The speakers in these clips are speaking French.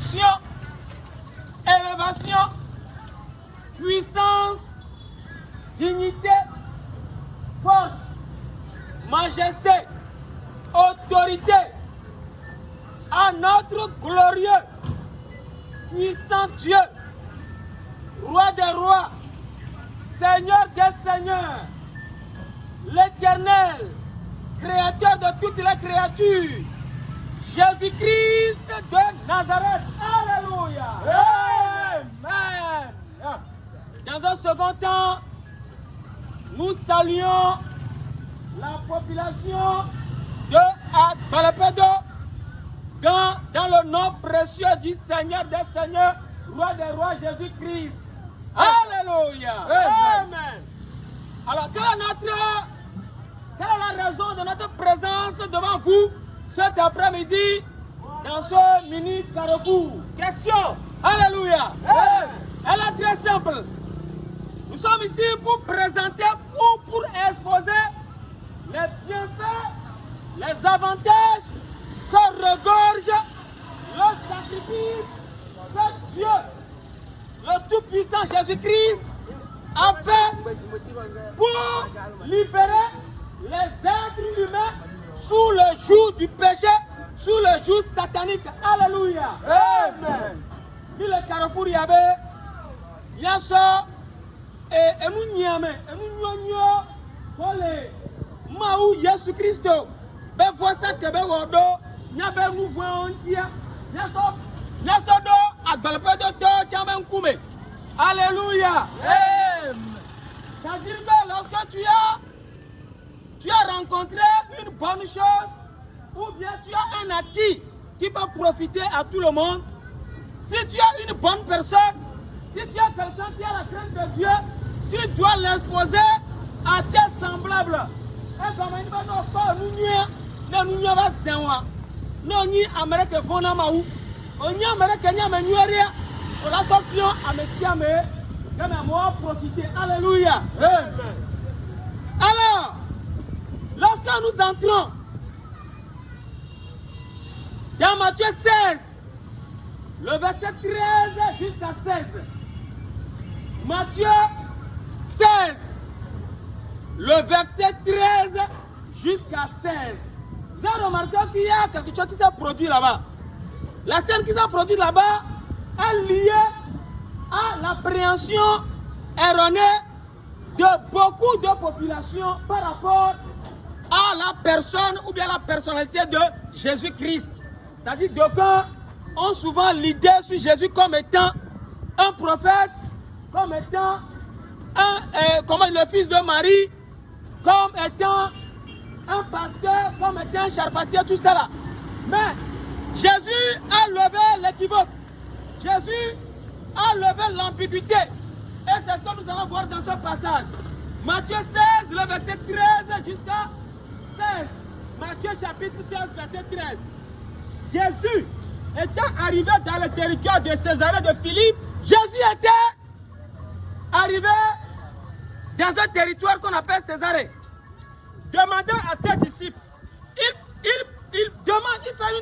bénédiction, élévation, puissance, dignité, force, majesté, autorité à notre glorieux, puissant Dieu, roi des rois, Seigneur des seigneurs, l'Éternel, créateur de toutes les créatures, Jésus-Christ de Nazareth. Alléluia. Amen. Dans un second temps, nous saluons la population de Agbalapédo dans le nom précieux du Seigneur des Seigneurs, roi des rois, Jésus-Christ. Alléluia. Amen. Alors, quelle est la raison de notre présence devant vous cet après-midi dans ce mini carrefour? Question. Alléluia. Elle est très simple. Nous sommes ici pour présenter ou pour exposer les bienfaits, les avantages que regorge le sacrifice que Dieu, le Tout-Puissant Jésus-Christ, a fait pour libérer les êtres humains sous le joug du péché, sous le joug satanique. Alléluia. Amen. Puis le carrefour, il y avait Yasso et nous nyame, et nous nyonyo pour les Maou Jésus Christ. Ben voici que ben wodo, nyabe nous voyons hier, Yasso do Agbalapédo do Tchamen Koume. Alléluia. Amen. C'est-à-dire que lorsque tu as rencontré une bonne chose, ou bien tu as un acquis qui peut profiter à tout le monde, si tu as une bonne personne, si tu as quelqu'un qui a la crainte de Dieu, tu dois l'exposer à tes semblables. Et comme il va nous faire nous va se non ni Amérique vona maou, on y Amérique ni amenueria, on la sortion à Messia mais comme à moi profiter. Alléluia. Amen. Alors, lorsque nous entrons dans Matthieu 16, le verset 13 jusqu'à 16. Matthieu 16, le verset 13 jusqu'à 16. Vous avez remarqué qu'il y a quelque chose qui s'est produit là-bas. La scène qui s'est produite là-bas est liée à l'appréhension erronée de beaucoup de populations par rapport à la personne ou bien la personnalité de Jésus-Christ. C'est-à-dire d'aucuns ont souvent l'idée sur Jésus comme étant un prophète, comme étant le fils de Marie, comme étant un pasteur, comme étant un charpentier, tout ça là. Mais Jésus a levé l'équivoque. Jésus a levé l'ambiguïté. Et c'est ce que nous allons voir dans ce passage. Matthieu 16, le verset 13 jusqu'à 16. Matthieu chapitre 16, verset 13. Jésus étant arrivé dans le territoire de Césarée de Philippe, Jésus était arrivé dans un territoire qu'on appelle Césarée. Demandant à ses disciples, il fait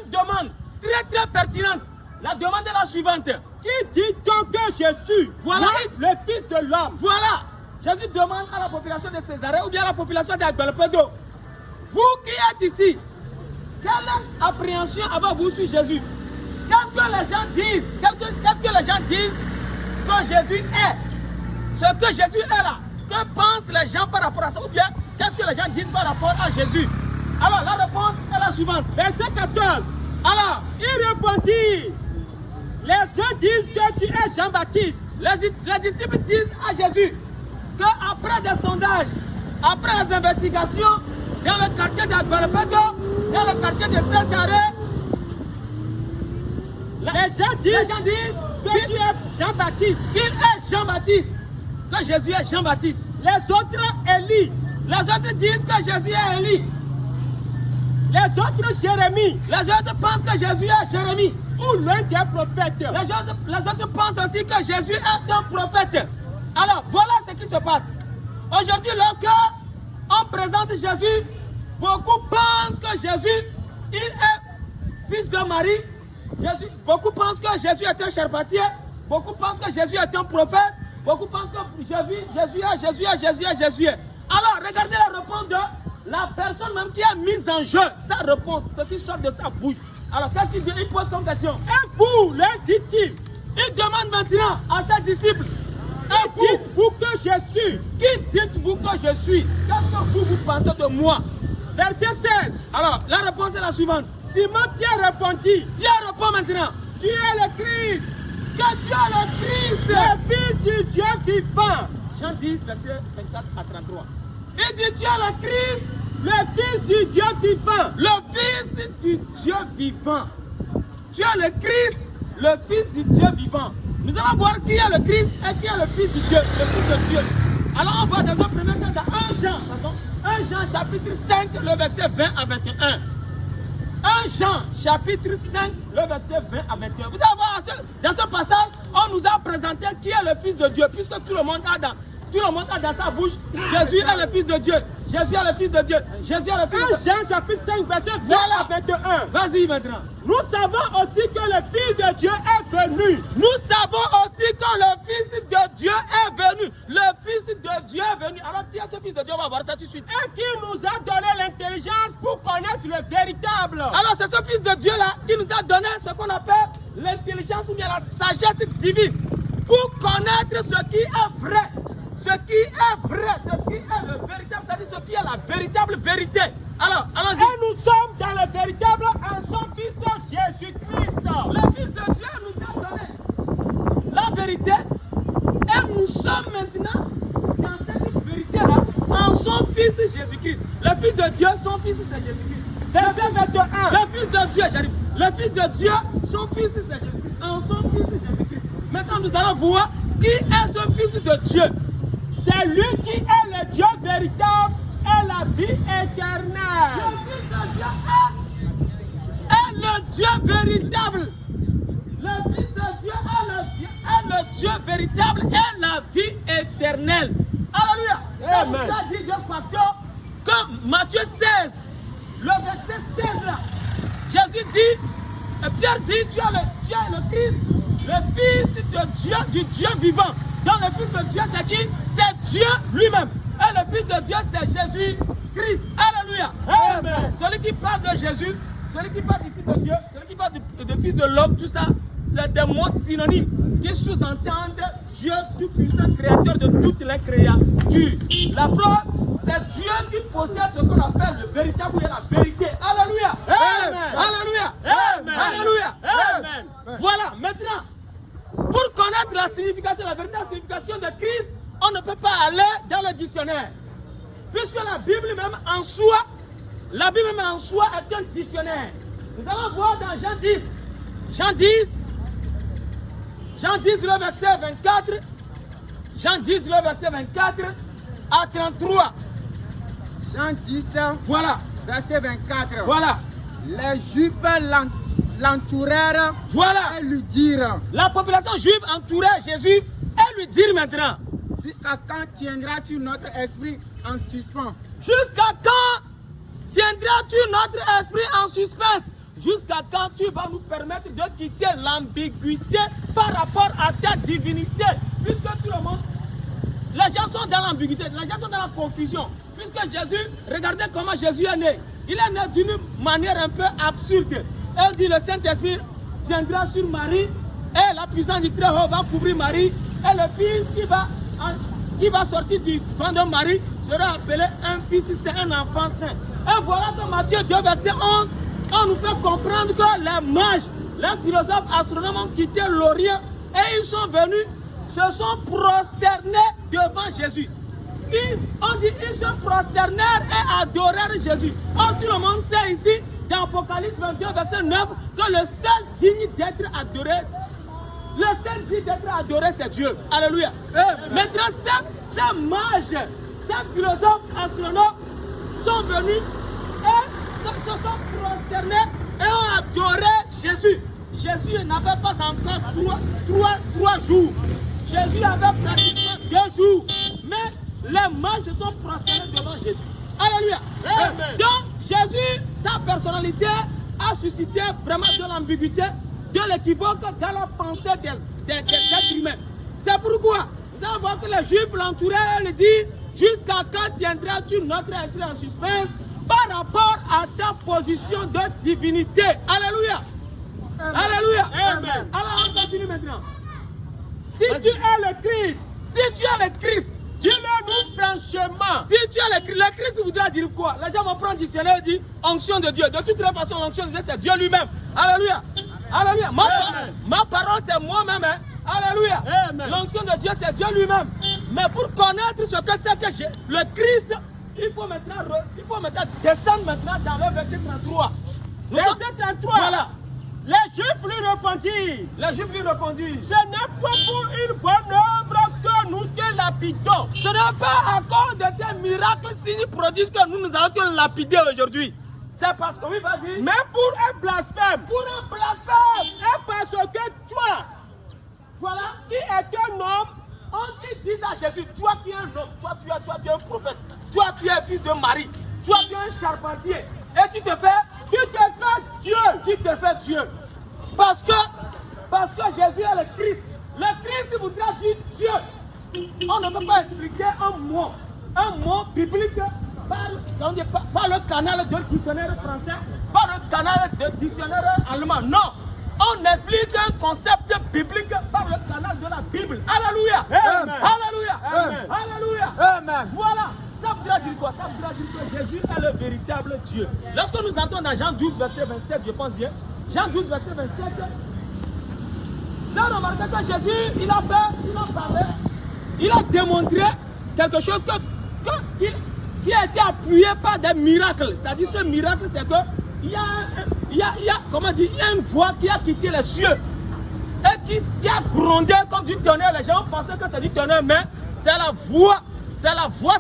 une demande très très pertinente. La demande est la suivante. Qui dit donc que Jésus, voilà le fils de l'homme? Voilà. Jésus demande à la population de Césarée ou bien à la population d'Agbalapédo, vous qui êtes ici, quelle appréhension avez-vous sur Jésus? Qu'est-ce que les gens disent? Qu'est-ce que les gens disent que Jésus est? Ce que Jésus est là. Que pensent les gens par rapport à ça? Ou bien, qu'est-ce que les gens disent par rapport à Jésus? Alors, la réponse est la suivante. Verset 14. Alors, il répondit, les uns disent que tu es Jean-Baptiste. Les disciples disent à Jésus qu'après des sondages, après les investigations, dans le quartier d'Agbalapédo, dans le quartier de Césarée, les gens disent que tu es Jean-Baptiste. Il est Jean-Baptiste. Que Jésus est Jean-Baptiste. Les autres Élie. Les autres disent que Jésus est Élie. Les autres Jérémie. Les autres pensent que Jésus est Jérémie. Ou l'un des prophètes. Les autres pensent aussi que Jésus est un prophète. Alors, voilà ce qui se passe. Aujourd'hui, lorsque on présente Jésus, beaucoup pensent que Jésus, il est fils de Marie, Beaucoup pensent que Jésus est un charpentier. Beaucoup pensent que Jésus est un prophète. Beaucoup pensent que Jésus est. Alors, regardez la réponse de la personne même qui a mis en jeu sa réponse, ce qui sort de sa bouche. Alors, qu'est-ce qu'il dit? Il pose comme question. Et vous, leur dit-il, il demande maintenant à ses disciples, et dites-vous que je suis? Qui dites-vous que je suis? Qu'est-ce que vous pensez de moi? Verset 16. Alors, la réponse est la suivante. Simon Pierre répondit. Pierre répond maintenant. Tu es le Christ. Que tu es le Christ, le Fils du Dieu vivant. Jean 10, verset 24 à 33. Il dit, tu es le Christ, le Fils du Dieu vivant. Le Fils du Dieu vivant. Tu es le Christ, le Fils du Dieu vivant. Nous allons voir qui est le Christ et qui est le Fils du Dieu, le Fils de Dieu. Alors on voit dans un premier temps dans 1 Jean chapitre 5, le verset 20 à 21. 1 Jean chapitre 5, le verset 20 à 21. Vous allez voir, dans ce passage, on nous a présenté qui est le Fils de Dieu, puisque tout le monde a dans sa bouche, Jésus est le Fils de Dieu. Jésus est le Fils de Dieu. Jésus est le Fils de Dieu. 1 Jean chapitre 5, verset 20 à 21. Vas-y maintenant. Nous savons aussi que le Fils de Dieu est venu. Nous savons aussi que le Fils de Dieu est venu. Le Fils de Dieu est venu. Alors qui est ce Fils de Dieu? On va voir ça tout de suite. Et qui nous a donné l'intelligence pour connaître le véritable. Alors c'est ce Fils de Dieu là qui nous a donné ce qu'on appelle l'intelligence ou bien la sagesse divine. Pour connaître ce qui est vrai. Ce qui est vrai, ce qui est le véritable, c'est-à-dire ce qui est la véritable vérité. Alors, allons-y. Et nous sommes dans le véritable en son Fils Jésus-Christ. Le Fils de Dieu nous a donné la vérité. Et nous sommes maintenant dans cette vérité-là en son Fils Jésus-Christ. Le Fils de Dieu, son Fils c'est Jésus-Christ. Verset 21. Le Fils de Dieu, j'arrive. Le Fils de Dieu, son Fils c'est Jésus-Christ. En son Fils Jésus-Christ. Maintenant, nous allons voir qui est ce Fils de Dieu. C'est lui qui est le Dieu véritable et la vie éternelle. Le Fils de Dieu est le Dieu véritable. Le Fils de Dieu est le Dieu véritable et la vie éternelle. Alléluia. Amen. Ça dit de facto que Matthieu 16, le verset 16 là, Jésus dit, Pierre dit, tu es le Christ, le Fils de Dieu, du Dieu vivant. Donc le Fils de Dieu c'est qui? C'est Dieu lui-même. Et le Fils de Dieu c'est Jésus-Christ. Alléluia. Amen. Celui qui parle de Jésus, celui qui parle du Fils de Dieu, celui qui parle du Fils de l'homme, tout ça, c'est des mots synonymes qui sous-entendent Dieu tout-puissant, créateur de toutes les créatures. La preuve, c'est Dieu qui possède ce qu'on appelle le véritable ou la vérité. Alléluia. Amen. Alléluia. Amen. Alléluia. Amen. Voilà, maintenant, pour connaître la signification, la véritable signification de Christ, on ne peut pas aller dans le dictionnaire. Puisque la Bible même en soi est un dictionnaire. Nous allons voir dans Jean 10. Jean 10, le verset 24. Jean 10, le verset 24 à 33. Jean 10, voilà. Verset 24. Voilà. Les Juifs l'entourèrent, voilà. Et lui dirent. La population juive entourait Jésus et lui dirent maintenant. Jusqu'à quand tiendras-tu notre esprit en suspens? Jusqu'à quand tiendras-tu notre esprit en suspense? Jusqu'à quand tu vas nous permettre de quitter l'ambiguïté par rapport à ta divinité? Puisque tout le monde, les gens sont dans l'ambiguïté, les gens sont dans la confusion. Puisque Jésus, regardez comment Jésus est né. Il est né d'une manière un peu absurde. Elle dit le Saint-Esprit viendra sur Marie et la puissance du Très-Haut va couvrir Marie et le Fils qui va sortir du ventre de Marie sera appelé un fils, c'est un enfant saint. Et voilà que Matthieu 2, verset 11, on nous fait comprendre que les mages, les philosophes astronomes ont quitté l'Orient et ils sont venus, se sont prosternés devant Jésus. On dit ils se prosternèrent et adorèrent Jésus. Or tout le monde sait ici, dans Apocalypse 22, verset 9, que le seul digne d'être adoré, c'est Dieu. Alléluia. Maintenant, ces mages, ces philosophes, astronomes sont venus et se sont prosternés et ont adoré Jésus. Jésus n'avait pas encore trois jours. Jésus avait pratiquement 2 jours. Mais les mages se sont prosternés devant Jésus. Alléluia. Amen. Donc, Jésus, sa personnalité a suscité vraiment de l'ambiguïté de l'équivoque dans la pensée des êtres humains. C'est pourquoi vous allez voir que les Juifs l'entouraient et lui disent jusqu'à quand tiendras-tu notre esprit en suspense par rapport à ta position de divinité. Alléluia. Amen. Alléluia. Amen. Alors on continue maintenant. Si tu es le Christ, Si tu es le Christ, dis-le-nous franchement. si tu es le Christ voudra dire quoi? Les gens vont prendre le dictionnaire et dire onction de Dieu. De toute façon, l'onction de Dieu, c'est Dieu lui-même. Alléluia. Alléluia. Ma parole, c'est moi-même. Hein. Alléluia. Amen. L'onction de Dieu, c'est Dieu lui-même. Mais pour connaître ce que c'est que le Christ, il faut maintenant descendre maintenant dans le verset 33. Verset 33. Voilà. Les Juifs lui répondirent, Les Juifs lui répondirent, ce n'est pas pour une bonne œuvre que nous te lapidons. ce n'est pas à cause de tes miracles, signes, prodiges que nous allons te lapider aujourd'hui. C'est parce que, oui, vas-y. Mais pour un blasphème. Pour un blasphème. Et parce que toi, Voilà. qui es un homme, On dit à Jésus, toi qui es un homme, toi tu es un prophète, toi tu es fils de Marie, toi tu es un charpentier, et tu te fais Dieu. Parce que Jésus est le Christ. Le Christ voudra dire Dieu. On ne peut pas expliquer un mot biblique par le canal de dictionnaire français, par le canal de dictionnaire allemand. Non. On explique un concept biblique par le canal de la Bible. Alléluia. Amen. Alléluia. Amen. Alléluia. Amen. Voilà. Ça voudra dire quoi? Ça voudra dire que Jésus est le véritable Dieu. Lorsque nous entrons dans Jean 12, verset 27, je pense bien. Jean 12, verset 27. Là, remarquez que Jésus, il a parlé, il a démontré quelque chose qui a été appuyé par des miracles. C'est-à-dire, ce miracle, c'est que il y a une voix qui a quitté les cieux et qui a grondé comme du tonnerre. Les gens pensaient que c'est du tonnerre, mais c'est la voix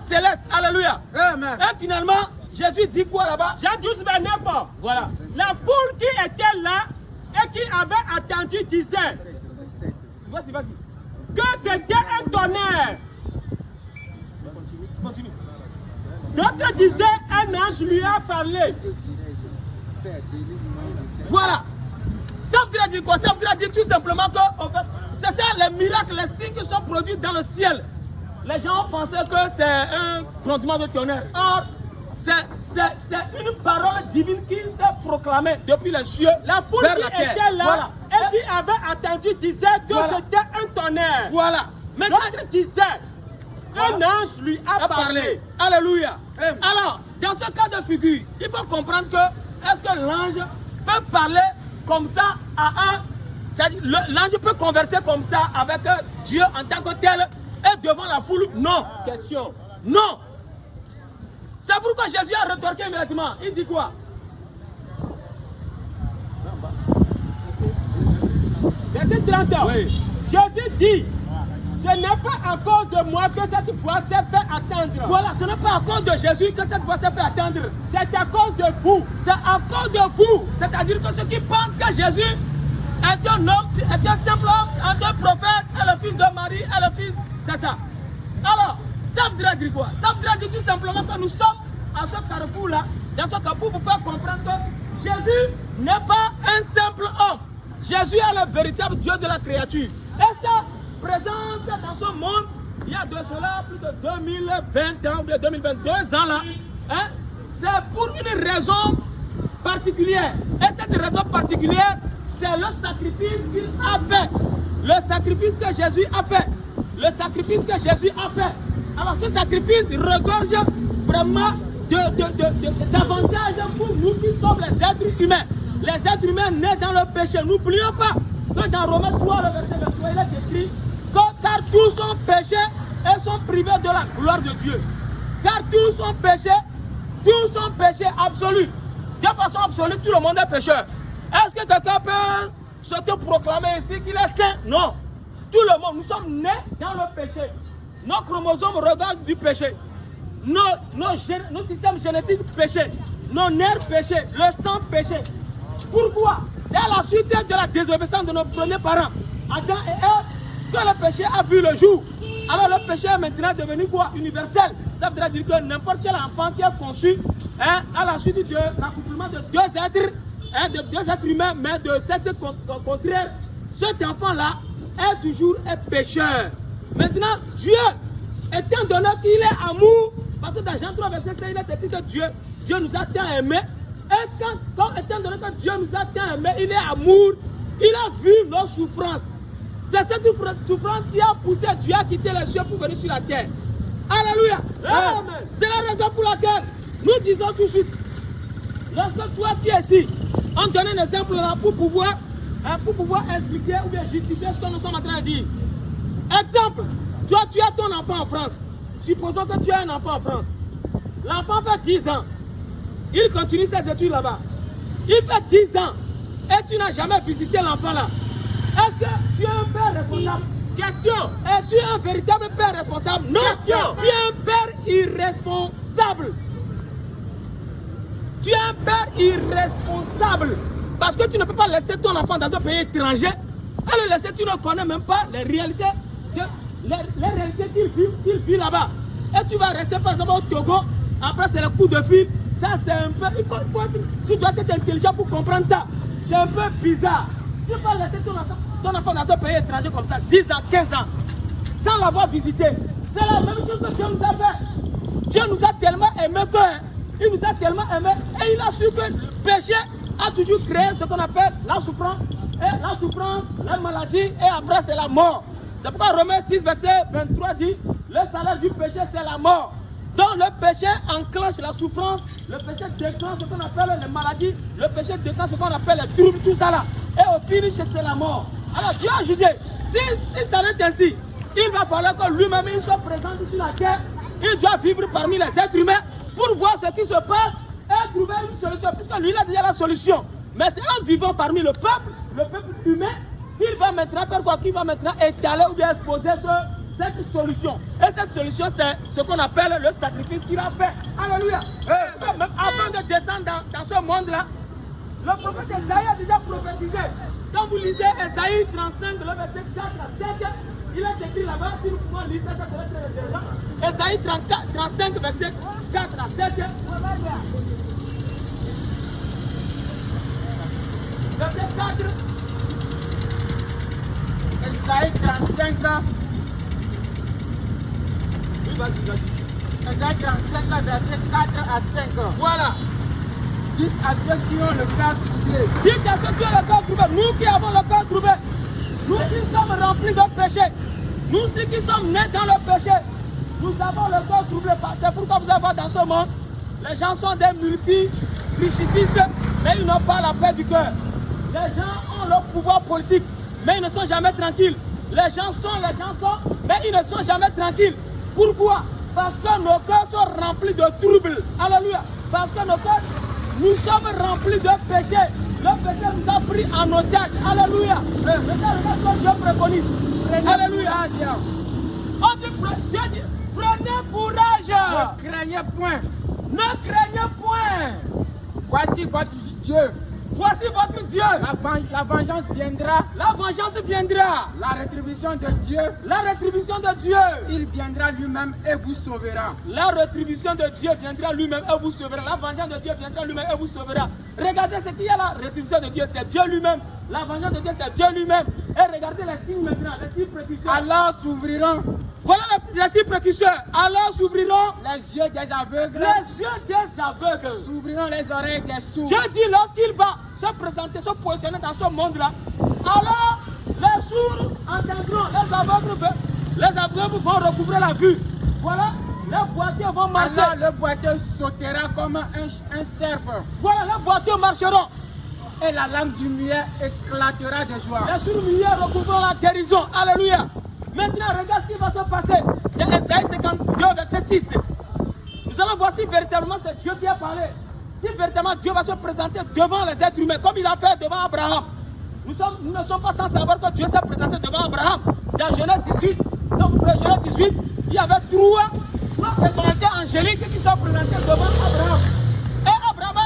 céleste. Alléluia. Amen. Et finalement, Jésus dit quoi là-bas? Jean 12, 29. Voilà. La foule qui était là et qui avait attendu disait Vas-y. que c'était un tonnerre. Continue. D'autres disaient un ange lui a parlé. Voilà. Ça voudrait dire quoi? Ça voudrait dire tout simplement que c'est ça les miracles, les signes qui sont produits dans le ciel. Les gens pensaient que c'est un grondement de tonnerre. Or, c'est une parole divine qui s'est proclamée depuis les cieux La foule vers qui la terre. était là Voilà. et qui avait attendu disait que Voilà. c'était un tonnerre. Voilà. Maintenant, D'autres disaient un ange lui a parlé. Alléluia. Amen. Alors, dans ce cas de figure, il faut comprendre que est-ce que l'ange peut parler comme ça à un... C'est-à-dire, l'ange peut converser comme ça avec Dieu en tant que tel et devant la foule? Non. Question. Non. C'est pourquoi Jésus a rétorqué immédiatement. Il dit quoi? Verset 30. Oui. Jésus dit, ce n'est pas à cause de moi que cette voix s'est fait attendre. Voilà, ce n'est pas à cause de Jésus que cette voix s'est fait attendre. C'est à cause de vous. C'est à cause de vous. C'est-à-dire que ceux qui pensent que Jésus est un homme, est un simple homme, un prophète, est le fils de Marie, est le fils... C'est ça. Alors, ça voudrait dire quoi? Ça voudrait dire tout simplement que nous sommes à ce carrefour-là, dans ce carrefour pour faire comprendre que Jésus n'est pas un simple homme. Jésus est le véritable Dieu de la créature. Et sa présence dans ce monde, il y a de cela plus de 2020 ans, 2022 ans là, hein, c'est pour une raison particulière. Et cette raison particulière, c'est le sacrifice qu'il a fait. Le sacrifice que Jésus a fait. Le sacrifice que Jésus a fait. Alors ce sacrifice regorge vraiment d'avantages pour nous qui sommes les êtres humains. Les êtres humains nés dans le péché. N'oublions pas que dans Romains 3, le verset 23, il est écrit que car tous sont péchés et sont privés de la gloire de Dieu. Car tous sont péchés absolus. De façon absolue, tout le monde est pécheur. Est-ce que quelqu'un peut se te proclamer ici qu'il est saint? Non. Tout le monde, nous sommes nés dans le péché. Nos chromosomes regardent du péché. Nos systèmes génétiques péché. Nos nerfs péché. Le sang péché. Pourquoi? C'est à la suite de la désobéissance de nos premiers parents, Adam et Ève, que le péché a vu le jour. Alors le péché est maintenant devenu quoi? Universel. Ça veut dire que n'importe quel enfant qui est conçu, hein, à la suite de l'accouplement de deux êtres, deux êtres humains, mais de sexe contraire, cet enfant-là est toujours un pécheur. Maintenant, Dieu, étant donné qu'il est amour, parce que dans Jean 3, verset 5, il est écrit que Dieu nous a tant aimés. Et quand étant donné que Dieu nous a tant aimés, il est amour, il a vu nos souffrances. C'est cette souffrance qui a poussé Dieu à quitter les cieux pour venir sur la terre. Alléluia. Amen. C'est la raison pour laquelle nous disons tout de suite, lorsque toi tu es ici, on donne un exemple là pour pouvoir expliquer ou bien justifier ce que nous sommes en train de dire. Exemple, toi tu as ton enfant en France. Supposons que tu as un enfant en France. L'enfant fait 10 ans. Il continue ses études là-bas. Il fait 10 ans. Et tu n'as jamais visité l'enfant là. Est-ce que tu es un père responsable? Question. Es-tu un véritable père responsable? Non. Question. Tu es un père irresponsable. Tu es un père irresponsable. Parce que tu ne peux pas laisser ton enfant dans un pays étranger. Et le laisser, tu ne connais même pas les réalités qu'il vit là-bas. Et tu vas rester par exemple au Togo. Après, c'est le coup de fil. Ça, c'est un peu... tu dois être intelligent pour comprendre ça. C'est un peu bizarre. Tu ne peux pas laisser ton enfant dans un pays étranger comme ça, 10 ans, 15 ans, sans l'avoir visité. C'est la même chose que Dieu nous a fait. Dieu nous a tellement aimés il nous a tellement aimés et il a su que le péché a toujours créé ce qu'on appelle la souffrance, la maladie et après c'est la mort. C'est pourquoi Romains 6, verset 23 dit, le salaire du péché c'est la mort. Donc le péché enclenche la souffrance, le péché déclenche ce qu'on appelle les maladies, le péché déclenche ce qu'on appelle les troubles, tout ça là. Et au finish, c'est la mort. Alors Dieu a jugé. Si ça n'est ainsi, il va falloir que lui-même il soit présent sur la terre. Il doit vivre parmi les êtres humains pour voir ce qui se passe et trouver une solution. Puisque lui, il a déjà la solution. Mais c'est en vivant parmi le peuple humain, qu'il va maintenant faire quoi? Qu'il va maintenant étaler ou bien exposer cette solution. Et cette solution, c'est ce qu'on appelle le sacrifice qu'il a fait. Alléluia. Même avant de descendre dans ce monde-là, le prophète Esaïe a déjà prophétisé. Quand vous lisez Esaïe 35, le verset 4 à 7, il est écrit là-bas, si nous pouvons lire ça, ça serait très intéressant. Esaïe 35, verset 4 à 7. Verset 4. Esaïe 35. Oui, vas-y. Esaïe 35, verset 4 à 5. Voilà. Dites à ceux qui ont le cœur troublé. Dites à ceux qui ont le cœur troublé. Nous qui avons le cœur troublé. Nous qui sommes remplis de péché. Nous qui sommes nés dans le péché. Nous avons le cœur troublé. C'est pourquoi vous avez dans ce monde, les gens sont des multi-richicistes, mais ils n'ont pas la paix du cœur. Les gens ont leur pouvoir politique, mais ils ne sont jamais tranquilles. Les gens sont, mais ils ne sont jamais tranquilles. Pourquoi? Parce que nos cœurs sont remplis de troubles. Alléluia. Parce que nos cœurs, nous sommes remplis de péché. Le péché nous a pris en otage. Alléluia. Regarde ce que Dieu préconise. Alléluia. On dit, Dieu dit, prenez courage. Ne craignez point. Ne craignez point. Voici votre Dieu. Voici votre Dieu. La vengeance viendra. La vengeance viendra. La rétribution de Dieu. La rétribution de Dieu. Il viendra lui-même et vous sauvera. La rétribution de Dieu viendra lui-même et vous sauvera. La vengeance de Dieu viendra lui-même et vous sauvera. Regardez ce qu'il y a la rétribution de Dieu, c'est Dieu lui-même. La vengeance de Dieu, c'est Dieu lui-même. Et regardez les signes maintenant, les signes précurseurs. Alors s'ouvriront. Voilà les signes précurseurs. Alors s'ouvriront les yeux des aveugles. Les yeux des aveugles. S'ouvriront les oreilles des sourds. Dieu dit lorsqu'il va se présenter, se positionner dans ce monde-là, alors les sourds entendront, les aveugles vont recouvrir la vue. Voilà, les boiteux vont marcher. Alors le boiteux sautera comme un cerf. Voilà, les boiteux marcheront. Et la langue du muet éclatera de joie. Les sourds muets recouvreront la guérison. Alléluia. Maintenant, regarde ce qui va se passer. Dans Esaïe 52, verset 6. Nous allons voir si véritablement c'est Dieu qui a parlé. Si véritablement Dieu va se présenter devant les êtres humains, comme il a fait devant Abraham. Nous ne sommes pas sans savoir que Dieu s'est présenté devant Abraham. Dans Genèse 18, Genèse 18, il y avait trois personnalités angéliques qui sont présentées devant Abraham. Et Abraham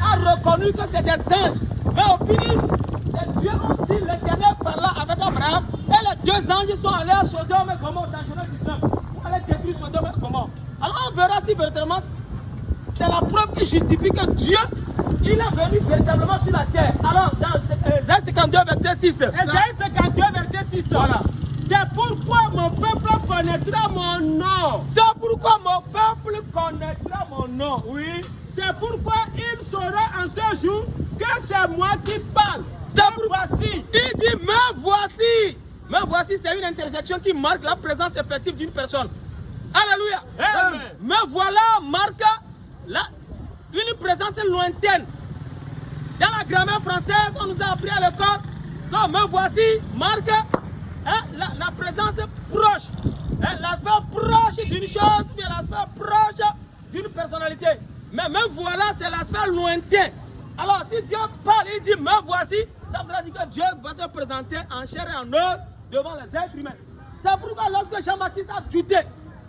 a reconnu que c'est des anges. Mais au final, c'est Dieu aussi, l'Éternel parla avec Abraham. Et les deux anges sont allés à Sodome et Gomorrhe dans Genèse 19. Pour aller détruire Sodome et Gomorrhe. Alors on verra si véritablement c'est la preuve qui justifie que Dieu il est venu véritablement sur la terre. Alors, dans Ésaïe 52, verset 6. Ésaïe 52, verset 6. Voilà. C'est pourquoi mon peuple connaîtra mon nom. C'est pourquoi mon peuple connaîtra mon nom. Oui. C'est pourquoi il saura en ce jour que c'est moi qui parle. Voici. Il dit, me voici. Me voici, c'est une interjection qui marque la présence effective d'une personne. Alléluia. Amen. Me voilà marque une présence lointaine. Dans la grammaire française, on nous a appris à l'école que me voici marque la présence proche. L'aspect proche d'une chose, bien l'aspect proche d'une personnalité. Mais me voilà, c'est l'aspect lointain. Alors, si Dieu parle, il dit me voici, ça voudra dire que Dieu va se présenter en chair et en os devant les êtres humains. C'est pourquoi lorsque Jean-Baptiste a douté,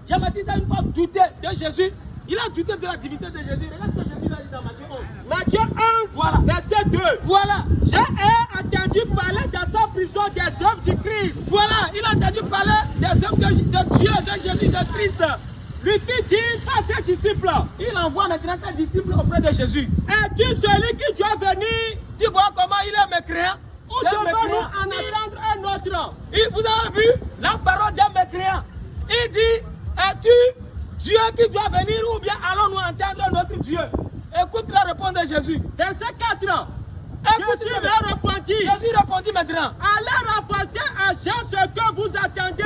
Jean-Baptiste a une fois douté de Jésus, il a douté de la divinité de Jésus. Regarde ce que Jésus a dit dans Matthieu 11. Matthieu 11, Voilà. verset 2. Voilà. J'ai entendu parler dans sa prison des œuvres du Christ. Voilà, il a entendu parler des œuvres de Dieu, de Jésus, de Christ. Lui fit dire à ses disciples, Il envoie maintenant ses disciples auprès de Jésus. es-tu celui qui doit venir Tu vois comment il est mécréant? ou C'est un devons-nous mécréant. en attendre un autre? Et vous avez vu la parole d'un mécréant. Il dit, es-tu Dieu qui doit venir ou bien allons-nous entendre notre Dieu? Écoute la réponse de Jésus. Verset 4. Écoute, Jésus leur répondit, Jésus répondit maintenant. allez rapporter à Jean ce que vous attendez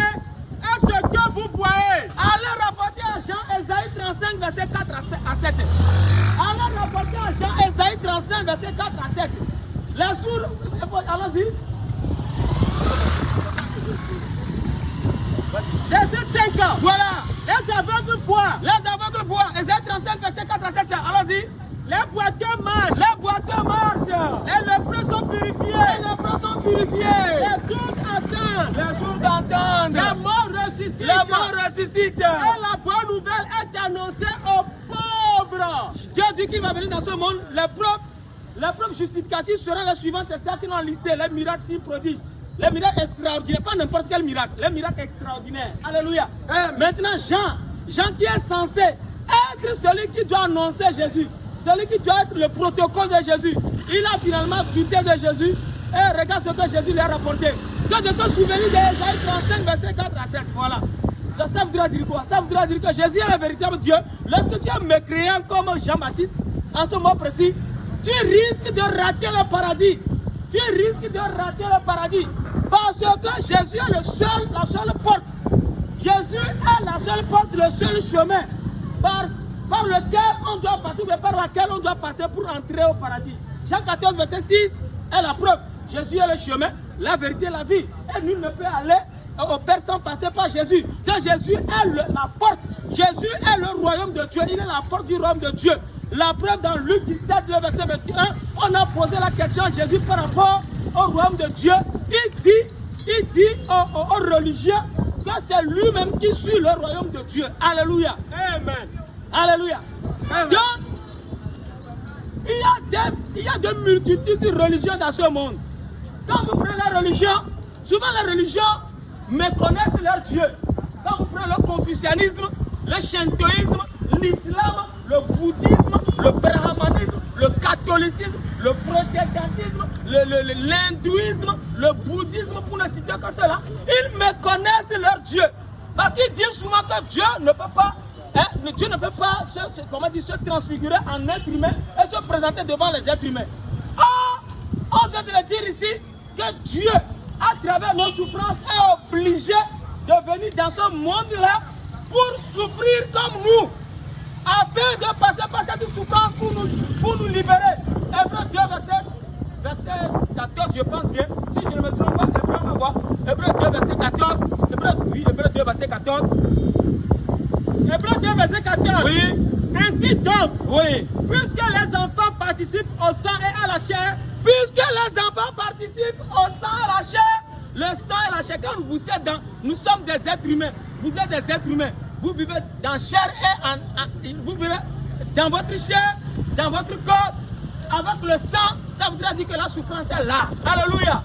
et ce que vous voyez. Allez rapporter à Jean Ésaïe 35, verset 4 à 7. Allez rapporter à Jean Ésaïe 35, verset 4 à 7. Les sourds, allons-y. Verset 5. Voilà. Les aveugles voient, Les aveugles voient. Ésaïe 35, verset 4 à 7. Allons-y. les boiteux marchent, Les boiteux marchent. les lépreux sont purifiés, Les lépreux sont purifiés. les sourds entendent, Les sourds entendent. les morts ressuscitent, Les morts ressuscitent. et la bonne nouvelle est annoncée aux pauvres. Dieu dit qu'il va venir dans ce monde. Les preuves justificatives seront les suivantes. C'est ça qu'ils ont listé. Les miracles, signes, prodiges. Les miracles extraordinaires. Pas n'importe quel miracle. Les miracles extraordinaires. Alléluia. Maintenant, Jean qui est censé être celui qui doit annoncer Jésus. Celui qui doit être le protocole de Jésus. Il a finalement douté de Jésus. Et regarde ce que Jésus lui a rapporté. Que de se souvenir d'Ésaïe 35, verset 4 à 7. Voilà. Donc ça voudra dire quoi? Ça voudra dire que Jésus est le véritable Dieu. Lorsque tu es mécréant comme Jean-Baptiste, en ce moment précis, tu risques de rater le paradis. Tu risques de rater le paradis. Parce que Jésus est la seule porte. Jésus est la seule porte, le seul chemin par lequel on doit passer, mais par laquelle on doit passer pour entrer au paradis. Jean 14, verset 6 est la preuve. Jésus est le chemin, la vérité, la vie. Et nul ne peut aller au Père sans passer par Jésus. Donc Jésus est la porte. Jésus est le royaume de Dieu. Il est la porte du royaume de Dieu. La preuve dans Luc 17, le verset 21, on a posé la question à Jésus par rapport au royaume de Dieu. Il dit aux religieux que c'est lui-même qui suit le royaume de Dieu. Alléluia. Amen. Alléluia. Donc, il y a des multitudes de religions dans ce monde. Quand vous prenez la religion, souvent les religions méconnaissent leur Dieu. Quand vous prenez le confucianisme, le shintoïsme, l'islam, le bouddhisme, le brahmanisme, le catholicisme, le protestantisme, l'hindouisme, le bouddhisme, pour ne citer que cela, ils méconnaissent leur Dieu. Parce qu'ils disent souvent que Dieu ne peut pas se transfigurer en être humain et se présenter devant les êtres humains. Or, on vient de le dire ici que Dieu, à travers nos souffrances, est obligé de venir dans ce monde-là pour souffrir comme nous, afin de passer par cette souffrance pour nous libérer. Hébreux 2, verset 14, je pense bien, si je ne me trompe pas, Hébreux 2, verset 14, Hébreux 2, verset 14. Hébreux 2, verset 14. Oui. Ainsi donc, Oui. puisque les enfants participent au sang et à la chair, Puisque les enfants participent au sang et à la chair, le sang et la chair, quand vous êtes dans, nous sommes des êtres humains. Vous êtes des êtres humains. Vous vivez dans chair et vous vivez dans votre chair, dans votre corps, avec le sang. Ça voudra dire que la souffrance est là. Alléluia.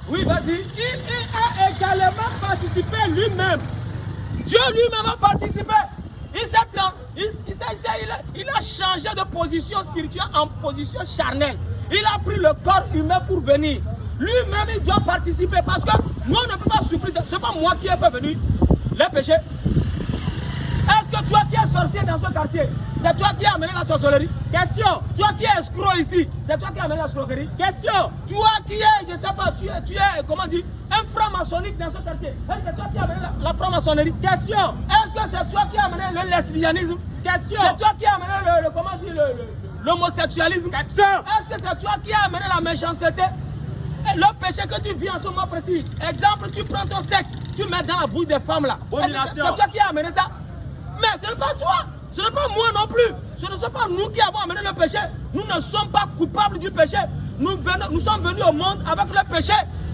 Oui, vas-y. il a également participé lui-même. Dieu lui-même a participé. Il s'est Il a changé de position spirituelle en position charnelle. Il a pris le corps humain pour venir. Lui-même, il doit participer parce que nous, on ne peut pas souffrir. Ce n'est pas moi qui ai fait venir les péchés. Est-ce que toi qui es sorcier dans ce quartier, c'est toi qui as amené la sorcellerie? Question. Toi qui es escroc ici, c'est toi qui as amené la escroquerie? Question. Toi qui es, je ne sais pas, tu es, comment dire, un franc-maçonnique dans ce quartier, est-ce que c'est toi qui as amené la franc-maçonnerie? Question. Est-ce que c'est toi qui as amené le lesbianisme? Question. C'est toi qui as amené comment dire, l'homosexualisme? Question. Est-ce que c'est toi qui as amené la méchanceté? Et le péché que tu vis en ce moment précis. Exemple, tu prends ton sexe, tu mets dans la bouche des femmes là. C'est toi qui as amené ça? Mais ce n'est pas toi, ce n'est pas moi non plus. Ce ne sont pas nous qui avons amené le péché. Nous ne sommes pas coupables du péché. Nous sommes venus au monde avec le péché.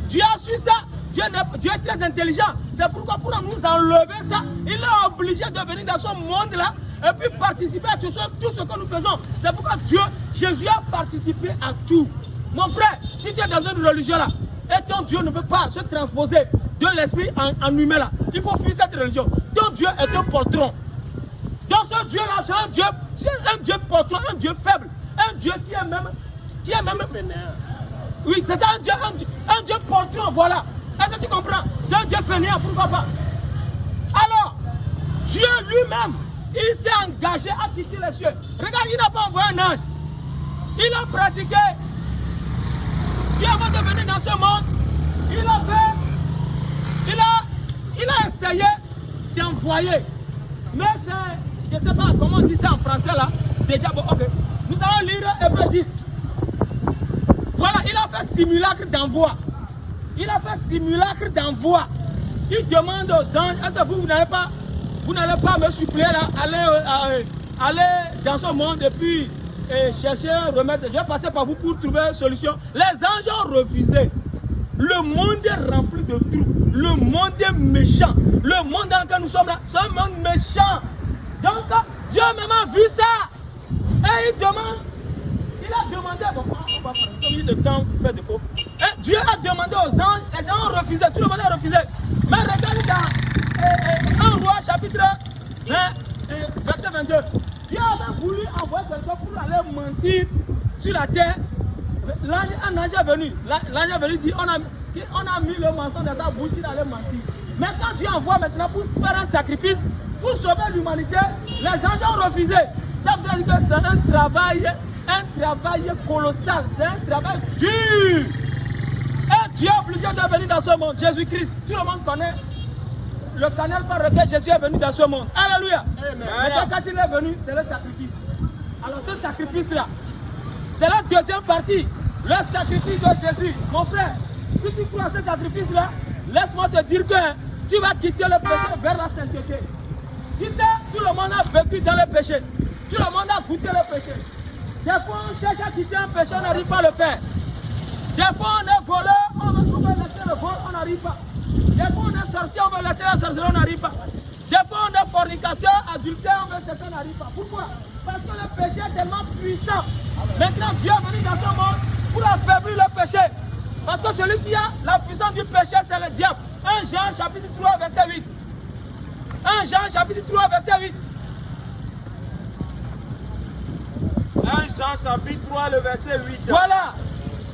Dieu a su ça. Dieu est très intelligent. C'est pourquoi pour nous enlever ça, il est obligé de venir dans ce monde-là et puis participer à tout ce que nous faisons. C'est pourquoi Jésus a participé à tout. Mon frère, si tu es dans une religion là, et ton Dieu ne peut pas se transposer de l'esprit en humain là, il faut fuir cette religion. Ton Dieu est un poltron. Dans ce Dieu-là, c'est un Dieu poltron, un Dieu faible, un Dieu qui est même oui, c'est ça, un Dieu poltron, voilà. Est-ce que tu comprends? C'est un Dieu fainéant, pourquoi pas? Alors, Dieu lui-même, il s'est engagé à quitter les cieux. Regarde, il n'a pas envoyé un ange. Il a pratiqué. Dieu avant de venir dans ce monde, il a essayé d'envoyer. Mais c'est, je ne sais pas comment on dit ça en français là. Déjà, bon, ok. Nous allons lire Hébreux 10. Voilà, il a fait simulacre d'envoi. Il a fait simulacre d'envoi. Il demande aux anges, est-ce que vous n'allez pas me suppléer là, aller dans ce monde et puis chercher un remède. Je vais passer par vous pour trouver une solution. Les anges ont refusé. Le monde est rempli de trous. Le monde est méchant. Le monde dans lequel nous sommes là, c'est un monde méchant. Donc, Dieu même a vu ça. Et il a demandé, bon, on va prendre, comme le temps fait défaut. Et Dieu a demandé aux anges, les gens ont refusé, tout le monde a refusé. Mais regardez dans 1 Roi chapitre 20, verset 22. Dieu avait voulu envoyer quelqu'un pour aller mentir sur la terre. Un ange est venu. L'ange est venu dire, on a mis le mensonge dans sa bouche, il allait mentir. Mais quand Dieu envoie maintenant pour faire un sacrifice, pour sauver l'humanité, les anges ont refusé. Ça veut dire que c'est un travail colossal, c'est un travail dur. Et Dieu est obligé de venir dans ce monde. Jésus-Christ, tout le monde connaît le canal par lequel Jésus est venu dans ce monde. Alléluia. Mais quand il est venu, c'est le sacrifice. Alors ce sacrifice-là, c'est la deuxième partie. Le sacrifice de Jésus. Mon frère, si tu crois à ce sacrifice-là, laisse-moi te dire que tu vas quitter le péché vers la sainteté. Tu sais, tout le monde a vécu dans le péché. Tout le monde a goûté le péché. Des fois, on cherche à quitter un péché, on n'arrive pas à le faire. Des fois, on est voleur, on veut laisser le vol, on n'arrive pas. Des fois, on est sorcier, on veut laisser la sorcellerie, on n'arrive pas. Des fois, on est fornicateur, adultère, on veut cesser, on n'arrive pas. Pourquoi? Parce que le péché est tellement puissant. Maintenant, Dieu est venu dans ce monde pour affaiblir le péché. Parce que celui qui a la puissance du péché, c'est le diable. 1 Jean chapitre 3, verset 8. 1 Jean chapitre 3, verset 8. 1 Jean chapitre 3, le verset 8. Voilà.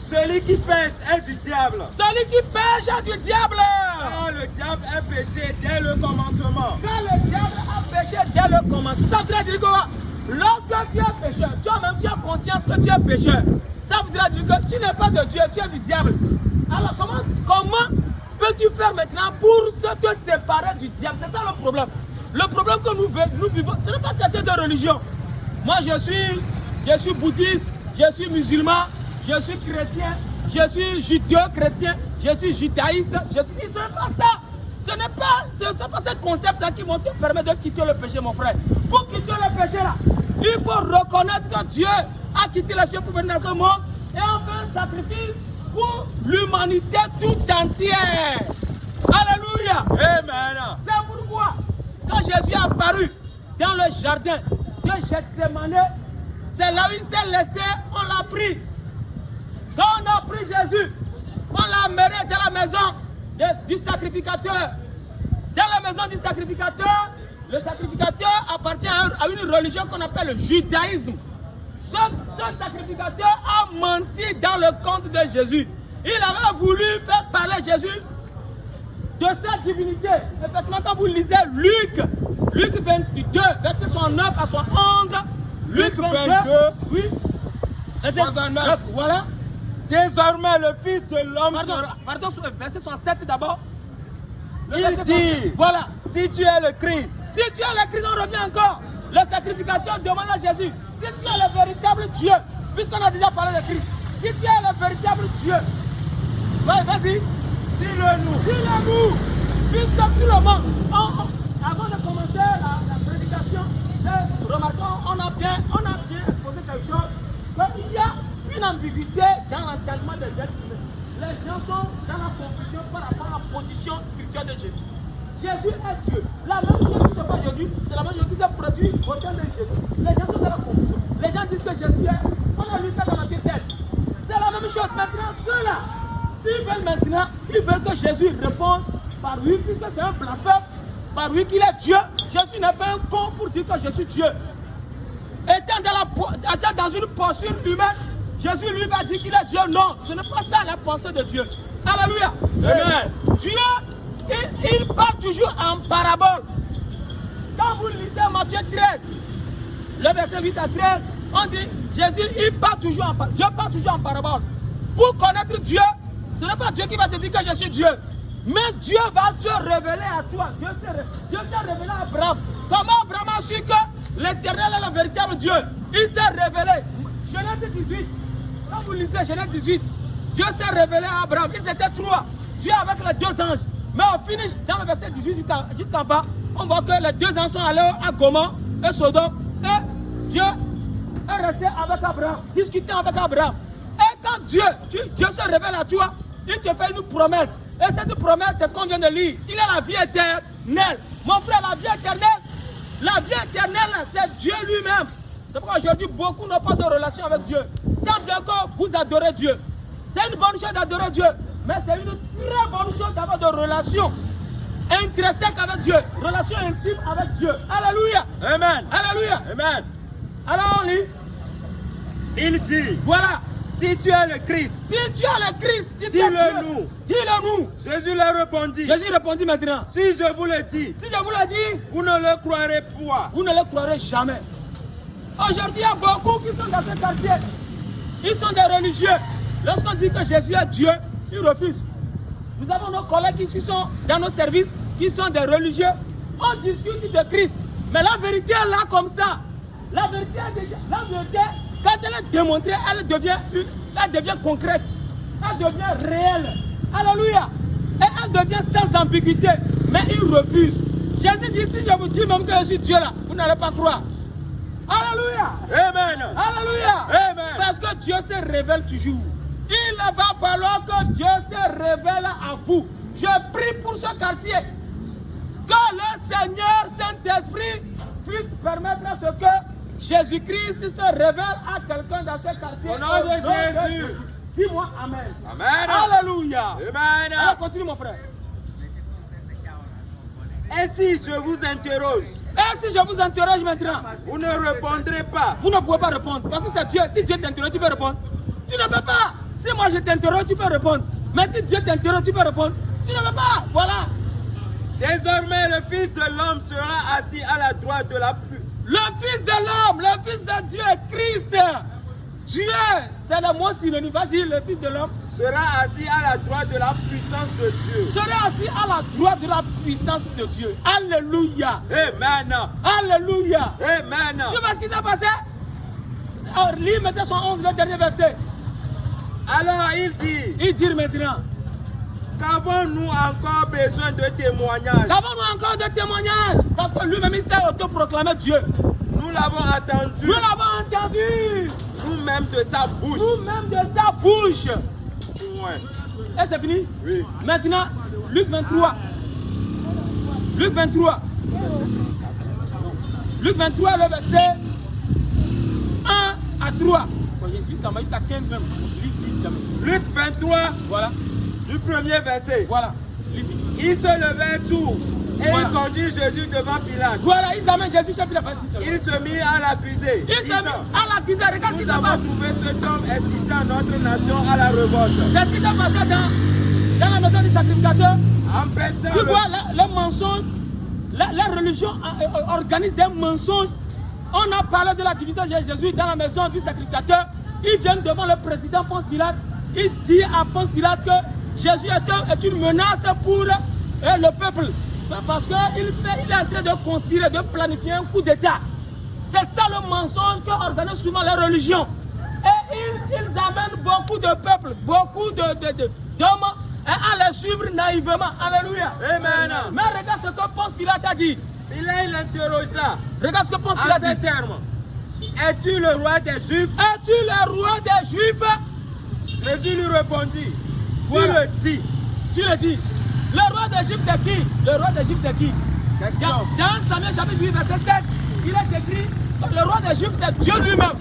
Celui qui pêche est du diable. Celui qui pêche est du diable. Car le diable est péché dès le commencement. Car le diable a péché dès le commencement. Ça voudrait dire quoi? Lorsque tu es pécheur, toi-même tu as conscience que tu es pécheur. Ça voudrait dire que tu n'es pas de Dieu, tu es du diable. Alors comment peux-tu faire maintenant pour te séparer du diable? C'est ça le problème. Le problème que nous vivons, ce n'est pas question de religion. Moi je suis bouddhiste, je suis musulman, je suis chrétien, je suis judéo-chrétien, je suis judaïste. Ce n'est pas ça. Ce n'est pas ce concept-là qui vont te permettre de quitter le péché, mon frère. Pour quitter le péché là, il faut reconnaître que Dieu a quitté le ciel pour venir dans ce monde et on fait un sacrifice pour l'humanité tout entière. Alléluia. Amen. C'est pourquoi, quand Jésus est apparu dans le jardin de Gethsémani, c'est là où il s'est laissé, on l'a pris. Quand on a pris Jésus, on l'a amené dans la maison du sacrificateur. Dans la maison du sacrificateur, Le sacrificateur appartient à une religion qu'on appelle le judaïsme. Ce sacrificateur a menti dans le compte de Jésus. Il avait voulu faire parler Jésus de sa divinité. Effectivement, quand vous lisez Luc 22, verset 69 à 71, Luc 22, oui, verset 69, voilà. Désormais, le Fils de l'homme sera... Pardon, verset 67 d'abord. Il dit, voilà. Si tu es le Christ. Si tu es le Christ, on revient encore. Le sacrificateur demande à Jésus, si tu es le véritable Dieu, puisqu'on a déjà parlé de Christ, si tu es le véritable Dieu, vas-y, dis-le-nous, puisque tout le monde, avant de commencer la prédication, remarquons, on a bien exposé quelque chose, qu'il y a une ambiguïté dans l'entendement des êtres humains. Les gens sont dans la confusion par rapport à la position spirituelle de Jésus. Jésus est Dieu. La même chose qui se passe aujourd'hui, c'est la même chose qui s'est produite au temps de Jésus. Les gens sont dans la confusion. Les gens disent que Jésus est. On a lu ça dans Matthieu 7. C'est la même chose. Maintenant, ceux-là, ils veulent que Jésus réponde par lui, puisque c'est un blasphème, par lui qu'il est Dieu. Jésus n'est pas un con pour dire que je suis Dieu. Étant dans une posture humaine, Jésus lui va dire qu'il est Dieu. Non, ce n'est pas ça la pensée de Dieu. Alléluia. Amen. Dieu, il parle toujours en parabole. Quand vous lisez Matthieu 13, le verset 8 à 13, on dit, Jésus, il parle toujours en parabole. Dieu parle toujours en parabole. Pour connaître Dieu, ce n'est pas Dieu qui va te dire que je suis Dieu. Mais Dieu va te révéler à toi. Dieu s'est révélé à Abraham. Comment Abraham a su que l'Éternel est le véritable Dieu? Il s'est révélé. Genèse 18. Quand vous lisez Genèse 18, Dieu s'est révélé à Abraham. Ils étaient trois. Dieu avec les deux anges. Mais au finish, dans le verset 18 jusqu'en bas, on voit que les deux anges sont allés à Gomorrhe et Sodome. Et Dieu est resté avec Abraham, discutant avec Abraham. Et quand Dieu se révèle à toi, il te fait une promesse. Et cette promesse, c'est ce qu'on vient de lire. Il est la vie éternelle. Mon frère, la vie éternelle, c'est Dieu lui-même. C'est pourquoi aujourd'hui, beaucoup n'ont pas de relation avec Dieu. Tant bien que vous adorez Dieu, c'est une bonne chose d'adorer Dieu. Mais c'est une très bonne chose d'avoir de relations intrinsèques avec Dieu. Relation intime avec Dieu. Alléluia. Amen. Alléluia. Amen. Alors on lit. Il dit, voilà. Si tu es le Christ. Si tu es le Christ. Si dis-le-nous. Dis-le-nous. Jésus leur répondit. Jésus répondit maintenant. Si je vous le dis. Si je vous le dis. Vous ne le croirez point. Vous ne le croirez jamais. Aujourd'hui, il y a beaucoup qui sont dans ce quartier. Ils sont des religieux. Lorsqu'on dit que Jésus est Dieu, ils refusent. Nous avons nos collègues qui sont dans nos services, qui sont des religieux. On discute de Christ. Mais la vérité est là comme ça. La vérité, quand elle est démontrée, elle devient concrète. Elle devient réelle. Alléluia. Et elle devient sans ambiguïté. Mais ils refusent. Jésus dit, si je vous dis même que je suis Dieu là, vous n'allez pas croire. Alléluia. Amen. Alléluia. Amen. Parce que Dieu se révèle toujours. Il va falloir que Dieu se révèle à vous. Je prie pour ce quartier. Que le Seigneur Saint-Esprit puisse permettre à ce que Jésus-Christ se révèle à quelqu'un dans ce quartier. Au nom de Jésus. Dis-moi Amen. Amen. Alléluia. Amen. Alors continue mon frère. Et si je vous interroge? Et si je vous interroge maintenant? Vous ne répondrez pas. Vous ne pouvez pas répondre. Parce que c'est Dieu. Si Dieu t'interroge, tu peux répondre. Tu ne peux pas. Si moi je t'interroge, tu peux répondre. Mais si Dieu t'interroge, tu peux répondre. Tu ne peux pas. Voilà. Désormais, le Fils de l'homme sera assis à la droite de la pluie. Le Fils de l'homme, le Fils de Dieu, Christ. Dieu, c'est le mot synonyme. Vas-y, le Fils de l'homme sera assis à la droite de la puissance de Dieu. Sera assis à la droite de la puissance de Dieu. Alléluia. Amen. Alléluia. Amen. Tu vois ce qui s'est passé? Alors, lis maintenant son 11, le dernier verset. Alors il dit. Il dit maintenant. Qu'avons-nous encore besoin de témoignages? Qu'avons-nous encore de témoignages? Parce que lui-même, il s'est autoproclamé Dieu. Nous l'avons entendu. Nous l'avons entendu. Nous-mêmes de sa bouche. Nous-mêmes de sa bouche. Ouais. Et c'est fini? Oui. Maintenant, Luc 23. Luc 23. Luc 23, le verset 1 à 3. Jusqu'à 15 même. Luc 23. Voilà. Du premier verset. Voilà. Ils se levèrent tous Et ils conduisent Jésus devant Pilate. Voilà, ils amènent Jésus chez Pilate. Il se mit à l'accuser. Ils se mettent à l'accuser. Regarde ce qui Nous se avons passe. trouvé cet homme incitant notre nation à la révolte. C'est ce qui s'est passé dans la maison du sacrificateur. Empêchant Tu vois, le mensonge, la religion organise des mensonges. On a parlé de la divinité de Jésus dans la maison du sacrificateur. Ils viennent devant le président Ponce Pilate. Il dit à Ponce Pilate que Jésus est une menace pour le peuple. Parce qu'il est en train de conspirer, de planifier un coup d'État. C'est ça le mensonge qu'organisent souvent les religions. Et ils amènent beaucoup de peuples, beaucoup d'hommes à les suivre naïvement. Alléluia. Amen. Mais regarde ce que Ponce Pilate a dit. Pilate l'interrogea Regarde ce que Ponce en Pilate ces dit. termes. Es-tu le roi des Juifs? Es-tu le roi des Juifs? Jésus lui répondit. Voilà. Tu le dis. Tu le dis. Le roi des Juifs, c'est qui? Le roi des Juifs, c'est qui? Dans Samuel chapitre 8, verset 7, il est écrit que le roi des Juifs, c'est Dieu lui-même.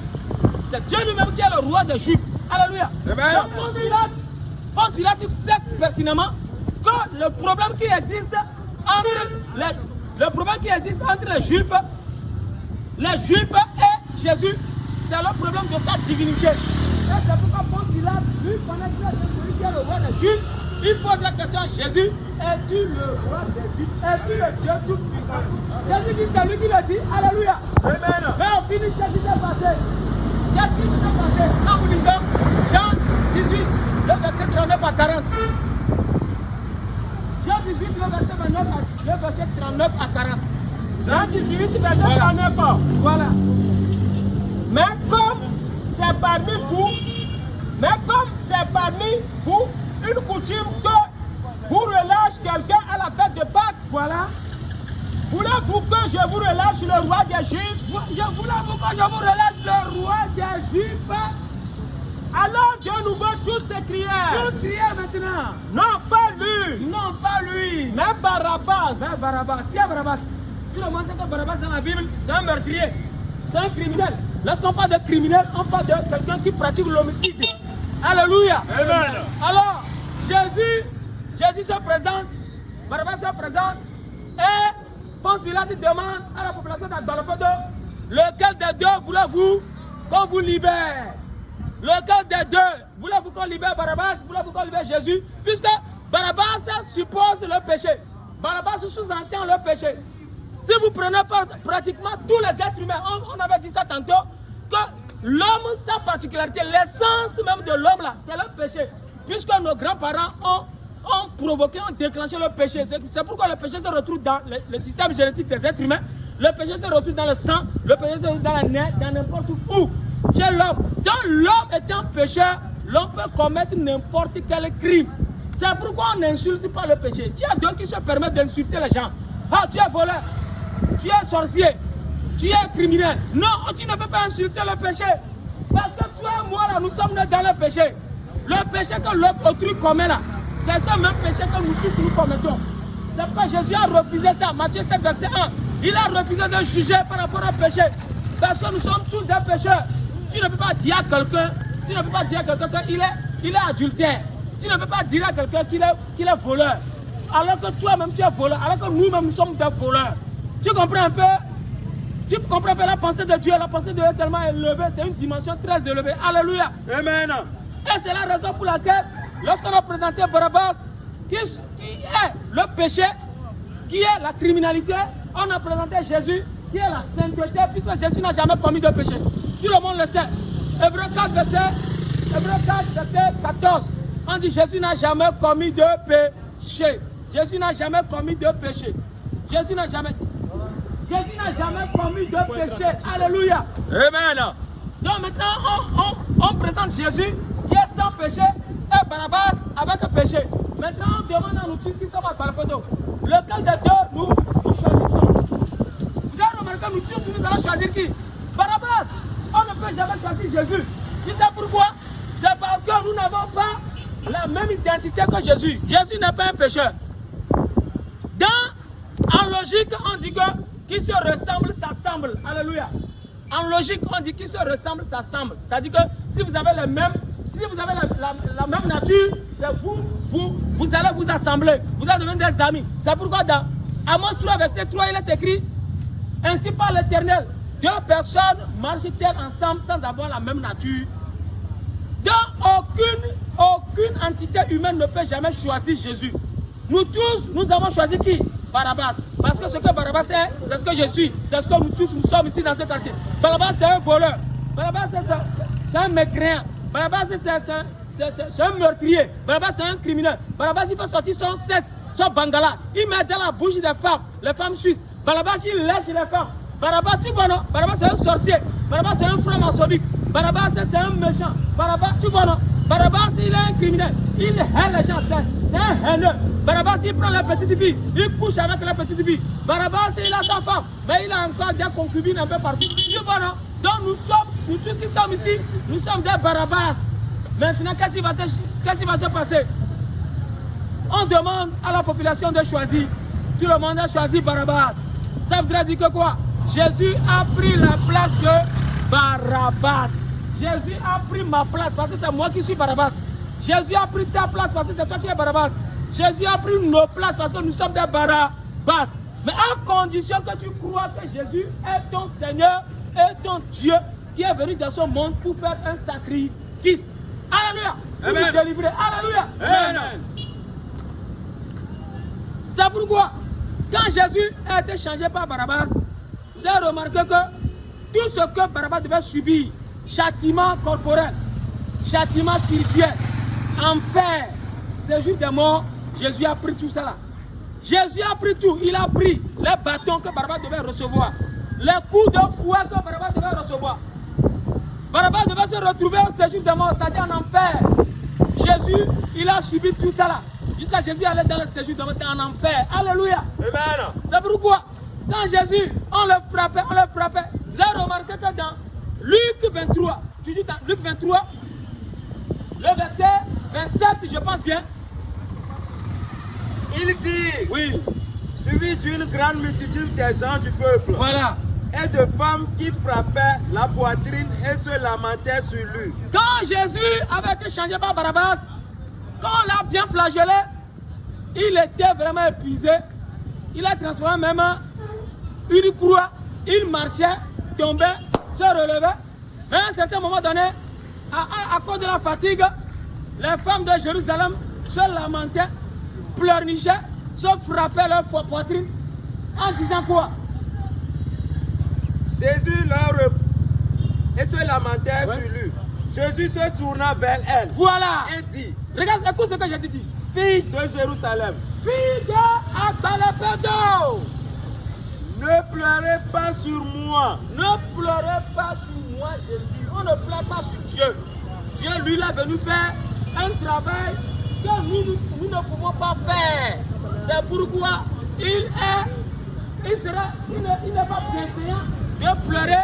C'est Dieu lui-même qui est le roi des Juifs. Alléluia. Amen. Donc Ponce Pilate sait pertinemment que le problème qui existe entre les Juifs et Jésus, c'est le problème de sa divinité. Et c'est pourquoi Ponce Pilate, lui, connaît celui qui est le roi des Juifs. Il pose la question à Jésus, es-tu le roi des Juifs? Es-tu le Dieu tout-puissant? Jésus dit, c'est lui qui le dit. Alléluia. Amen. Mais on finit, qu'est-ce qui s'est passé? Qu'est-ce qui s'est passé? Quand vous lisez Jean 18, le verset 39 à 40. Jean 18, le verset 39 à 40. Jean 18, verset 39. Voilà. Mais comme c'est parmi vous, une coutume que vous relâche quelqu'un à la fête de Pâques, voilà. Voulez-vous que je vous relâche le roi des Juifs? Voulez-vous que je vous relâche le roi des Juifs? Alors de nouveau tous s'écrièrent. Tous crièrent maintenant. Non, pas lui. Non, pas lui. Mais Barabbas. Mais Barabbas. Qui est Barabbas? Tu le montres que Barabbas dans la Bible, c'est un meurtrier. C'est un criminel. Lorsqu'on parle de criminel, on parle de quelqu'un qui pratique l'homicide. Alléluia. Amen. Alors, Jésus se présente, Barabbas se présente, et Ponce Pilate demande à la population d'Agdalopodo, lequel des deux voulez-vous qu'on vous libère? Lequel des deux voulez-vous qu'on libère Barabbas? Voulez-vous qu'on libère Jésus? Puisque Barabbas suppose le péché. Barabbas sous-entend le péché. Si vous prenez pratiquement tous les êtres humains, on avait dit ça tantôt, que l'homme, sa particularité, l'essence même de l'homme là, c'est le péché. Puisque nos grands-parents ont provoqué, ont déclenché le péché. C'est pourquoi le péché se retrouve dans le système génétique des êtres humains. Le péché se retrouve dans le sang, le péché se retrouve dans la nerf, dans n'importe où. Chez l'homme. Donc l'homme étant pécheur, l'homme peut commettre n'importe quel crime. C'est pourquoi on n'insulte pas le péché. Il y a d'autres qui se permettent d'insulter les gens. Ah, tu es voleur, tu es sorcier, tu es criminel. Non, tu ne peux pas insulter le péché. Parce que toi et moi, là, nous sommes nés dans le péché. Le péché que l'autre autrui commet là, c'est ce même péché que nous tous nous commettons. C'est pourquoi Jésus a refusé ça. Matthieu 7, verset 1. Il a refusé de juger par rapport au péché. Parce que nous sommes tous des pécheurs. Tu ne peux pas dire à quelqu'un, qu'il est adultère. Tu ne peux pas dire à quelqu'un qu'il est voleur. Alors que toi-même tu es voleur. Alors que nous-mêmes nous sommes des voleurs. Tu comprends un peu? Tu comprends un peu la pensée de Dieu? La pensée de Dieu est tellement élevée. C'est une dimension très élevée. Alléluia. Amen. Et c'est la raison pour laquelle, lorsqu'on a présenté Barabbas, qui est le péché, qui est la criminalité, on a présenté Jésus, qui est la sainteté, puisque Jésus n'a jamais commis de péché. Tout le monde le sait. Hébreux 4, verset 14. On dit Jésus n'a jamais commis de péché. Jésus n'a jamais commis de péché. Jésus n'a jamais commis de péché. Alléluia. Amen. Donc maintenant, on présente Jésus qui est sans péché et Barabbas avec un péché. Maintenant, on demande à nous tous qui sommes à Galapagos, lequel des deux nous choisissons. Vous avez remarqué, nous tous, nous allons choisir qui? Barabbas. On ne peut jamais choisir Jésus. Tu sais pourquoi? C'est parce que nous n'avons pas la même identité que Jésus. Jésus n'est pas un pécheur. En logique, on dit que qui se ressemble, s'assemble. Alléluia. En logique, on dit qui se ressemble, s'assemble. C'est-à-dire que si vous avez la même nature, c'est vous allez vous assembler. Vous allez devenir des amis. C'est pourquoi dans Amos 3, verset 3, il est écrit: ainsi par l'Éternel, deux personnes marchent-elles ensemble sans avoir la même nature? Donc aucune entité humaine ne peut jamais choisir Jésus. Nous tous, nous avons choisi qui? Barabbas. Parce que ce que Barabbas est, c'est ce que je suis. C'est ce que nous tous, nous sommes ici dans ce quartier. Barabbas, c'est un voleur. Barabbas, c'est un mécréant. Barabbas, c'est un meurtrier. Barabbas, c'est un criminel. Barabbas, il fait sortir son cesse, son bangala. Il met dans la bouche des femmes, les femmes suisses. Barabbas, il lèche les femmes. Barabbas, tu vois non? Barabbas, c'est un sorcier. Barabbas, c'est un franc-maçonnique. Barabbas, c'est un méchant. Barabbas, tu vois non? Barabbas, il est un criminel. Il hait les gens, c'est un haineux. Barabbas, il prend la petite fille. Il couche avec la petite fille. Barabbas, il a sa femme. Mais il a encore des concubines un peu partout. Tu vois non? Donc nous tous qui sommes ici, nous sommes des Barabbas. Maintenant, qu'est-ce qui va se passer? On demande à la population de choisir. Tout le monde a choisi Barabbas. Ça voudrait dire que quoi? Jésus a pris la place de Barabbas. Jésus a pris ma place parce que c'est moi qui suis Barabbas. Jésus a pris ta place parce que c'est toi qui es Barabbas. Jésus a pris nos places parce que nous sommes des Barabbas. Mais à condition que tu crois que Jésus est ton Seigneur et ton Dieu qui est venu dans ce monde pour faire un sacrifice. Alléluia. Pour nous délivrer. Alléluia. Amen. C'est pourquoi, quand Jésus a été changé par Barabbas, vous avez remarqué que tout ce que Barabbas devait subir, châtiment corporel, châtiment spirituel, enfer, séjour des morts, Jésus a pris tout ça là. Jésus a pris tout. Il a pris les bâtons que Barabbas devait recevoir, les coups de fouet que Barabbas devait recevoir. Barabbas devait se retrouver au séjour des morts, c'est-à-dire en enfer. Jésus, il a subi tout ça là. Jusqu'à Jésus allait dans le séjour des morts en enfer. Alléluia. Amen. C'est pourquoi, quand Jésus, on le frappait. Vous avez remarqué que dans Luc 23, toujours dans Luc 23, le verset 27, je pense bien. Il dit, Oui, suivi d'une grande multitude des gens du peuple voilà. et de femmes qui frappaient la poitrine et se lamentaient sur lui. Quand Jésus avait été changé par Barabbas, quand on l'a bien flagellé, il était vraiment épuisé. Il a transformé même une croix. Il marchait, tombait, se relevait. Mais à un certain moment donné, à cause de la fatigue, les femmes de Jérusalem se lamentaient, pleurnichaient, se frappaient leur poitrine en disant quoi? Jésus et se lamentait sur lui. Jésus se tourna vers elle. Voilà. Et dit, Regarde, écoute ce que Jésus dit. fille de Jérusalem, Fille de Abalapedo, ne pleurez pas sur moi. ne pleurez pas sur moi, Jésus. On ne pleure pas sur Dieu. Dieu, lui, il est venu faire un travail que nous ne pouvons pas faire. C'est pourquoi il n'est pas bienséant de pleurer.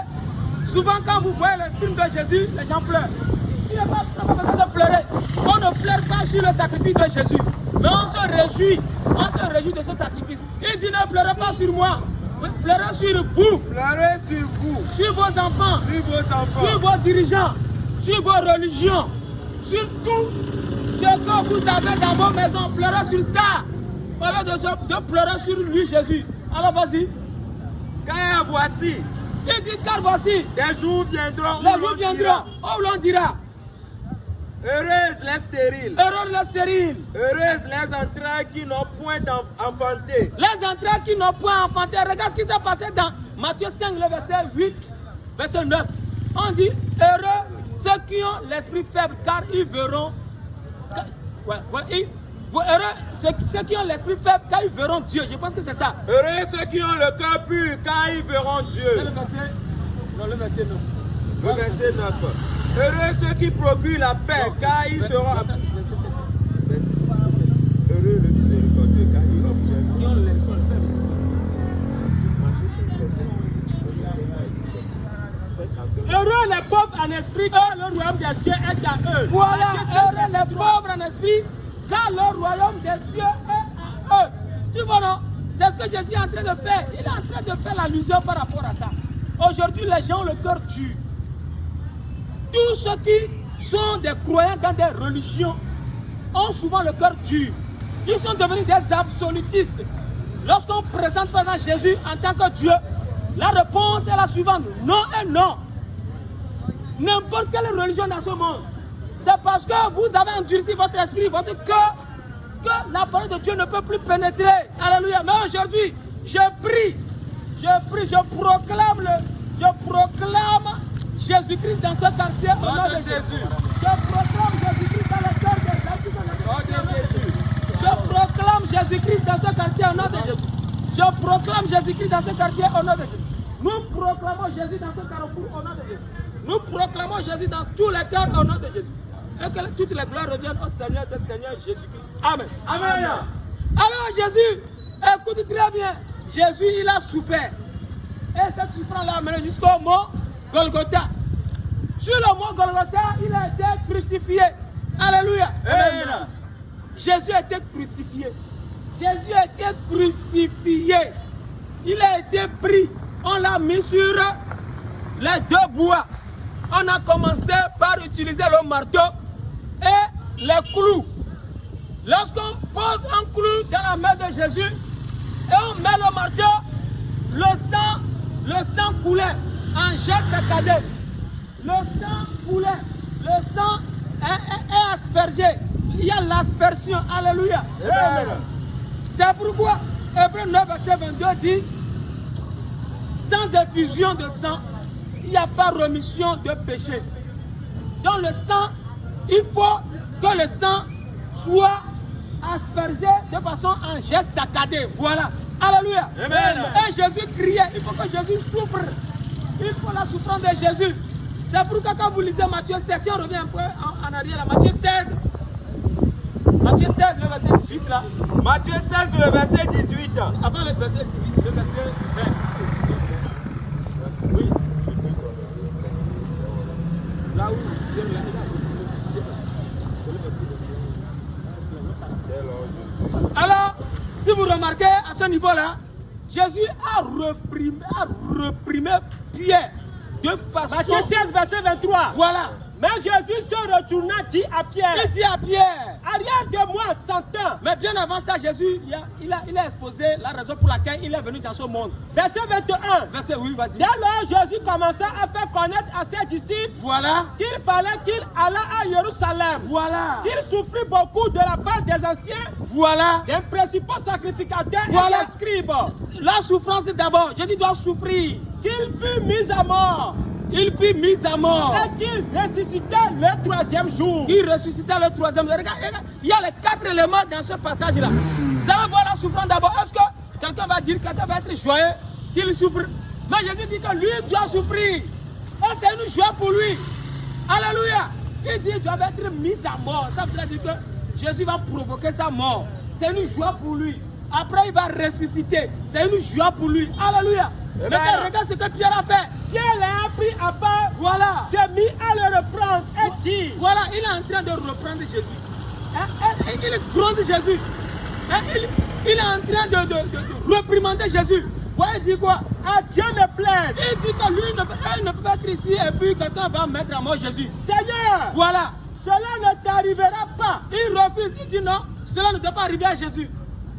Souvent, quand vous voyez les films de Jésus, les gens pleurent. Il n'est pas besoin de pleurer. On ne pleure pas sur le sacrifice de Jésus. Mais on se réjouit de ce sacrifice. Il dit ne pleurez pas sur moi. Pleurez sur vous. Pleurez sur vous, Sur vos enfants. sur vos enfants. Sur vos dirigeants. Sur vos religions. Sur tout ce que vous avez dans vos maisons. Pleurez sur ça. Au lieu de pleurer sur lui, Jésus. Alors vas-y. Car voici, Il dit car voici. des jours viendront Les où jours l'on viendront. dira, Où l'on dira. heureuses les stériles, Heureux les stériles. heureuses les entrailles qui n'ont point enfanté. Les entrailles qui n'ont point enfanté. Regarde ce qui s'est passé dans Matthieu 5, le verset 8, verset 9. On dit heureux ceux qui ont l'esprit faible, car ils verront. Heureux ceux qui ont l'esprit faible, car ils verront Dieu. Je pense que c'est ça. Heureux ceux qui ont le cœur pur, car ils verront C'est Dieu. le verset. Non, le verset 9. Le verset 9. Heureux ceux qui procurent la paix, car ils seront... Verset 7. Heureux le miséricordieux, car ils obtiennent... Qui ont l'esprit faible. Heureux les pauvres en esprit, car le royaume des cieux est à eux. Voilà, heureux les pauvres en esprit, car le royaume des cieux est à eux. Tu vois non? C'est ce que Jésus est en train de faire. Il est en train de faire l'allusion par rapport à ça. Aujourd'hui, les gens ont le cœur dur. Tous ceux qui sont des croyants dans des religions ont souvent le cœur dur. Ils sont devenus des absolutistes. Lorsqu'on présente par exemple Jésus en tant que Dieu, la réponse est la suivante, non et non. N'importe quelle religion dans ce monde, c'est parce que vous avez endurci votre esprit, votre cœur, que la parole de Dieu ne peut plus pénétrer. Alléluia. Mais aujourd'hui, je prie, je proclame Jésus-Christ dans ce quartier au nom de Jésus. Je proclame Jésus-Christ dans le cœur des gens qui sont dans Jésus. Je proclame Jésus-Christ dans ce quartier au nom de Jésus. Je proclame Jésus-Christ dans ce quartier au nom de Jésus. Nous proclamons Jésus dans ce carrefour au nom de Jésus. Nous proclamons Jésus dans tous les cœurs au nom de Jésus. Et que toutes les gloires reviennent au Seigneur de Seigneur Jésus-Christ. Amen. Amen. Alors Jésus, écoute très bien. Jésus, il a souffert. Et cette souffrance l'a amené jusqu'au mont Golgotha. Sur le mont Golgotha, il a été crucifié. Alléluia. Amen. Jésus a été crucifié. Jésus a été crucifié. Il a été pris. On l'a mis sur les deux bois. On a commencé par utiliser le marteau et les clous. Lorsqu'on pose un clou dans la main de Jésus et on met le marteau, le sang coulait en jet saccadé. Le sang coulait, le sang est aspergé. Il y a l'aspersion. Alléluia. Amen. C'est pourquoi Hébreux 9, verset 22 dit, sans effusion de sang, il n'y a pas remission de péché. Dans le sang, il faut que le sang soit aspergé de façon en jet saccadé. Voilà. Alléluia. Amen. Et Jésus criait, il faut que Jésus souffre. Il faut la souffrance de Jésus. C'est pourquoi quand vous lisez Matthieu 16, si on revient un peu en arrière, Matthieu 16, le verset 18 là. Matthieu 16, le verset 18. Avant le verset 18, le verset 20. Oui. Là où alors, si vous remarquez à ce niveau-là, Jésus a reprimé Pierre de façon... Matthieu 16, verset 23. Voilà. Mais Jésus se retourna, dit à Pierre. Il dit à Pierre. Arrière de moi, Satan. Mais bien avant ça, Jésus, il a exposé la raison pour laquelle il est venu dans ce monde. Verset 21. Verset, oui, vas-y. Dès lors, Jésus commença à faire connaître à ses disciples. Voilà. Qu'il fallait qu'il allât à Jérusalem. Voilà. Qu'il souffrit beaucoup de la part des anciens. Voilà. Des principaux sacrificateurs Voilà. et des scribes. La souffrance d'abord. Jésus doit souffrir. Qu'il fut mis à mort. Il fut mis à mort. Et qu'il ressuscita le troisième jour. Il ressuscita le troisième jour. Regarde, il y a les 4 éléments dans ce passage-là. Vous allez voir la souffrance d'abord. Est-ce que quelqu'un va dire, quelqu'un va être joyeux qu'il souffre? Mais Jésus dit que lui doit souffrir. Et c'est une joie pour lui. Alléluia. Il dit qu'il doit être mis à mort. Ça veut dire que Jésus va provoquer sa mort. C'est une joie pour lui. Après, il va ressusciter. C'est une joie pour lui. Alléluia. Maintenant, regarde ce que Pierre a fait. Pierre l'a pris à part. Voilà. S'est mis à le reprendre et dit. Voilà, il est en train de reprendre Jésus. Il gronde Jésus. Il est en train de réprimander Jésus. Voilà, il dit quoi? À Dieu ne plaise. Il dit que lui ne peut pas être ici et puis quelqu'un va mettre à mort Jésus. Seigneur. Voilà. Cela ne t'arrivera pas. Il refuse, il dit non, cela ne doit pas arriver à Jésus.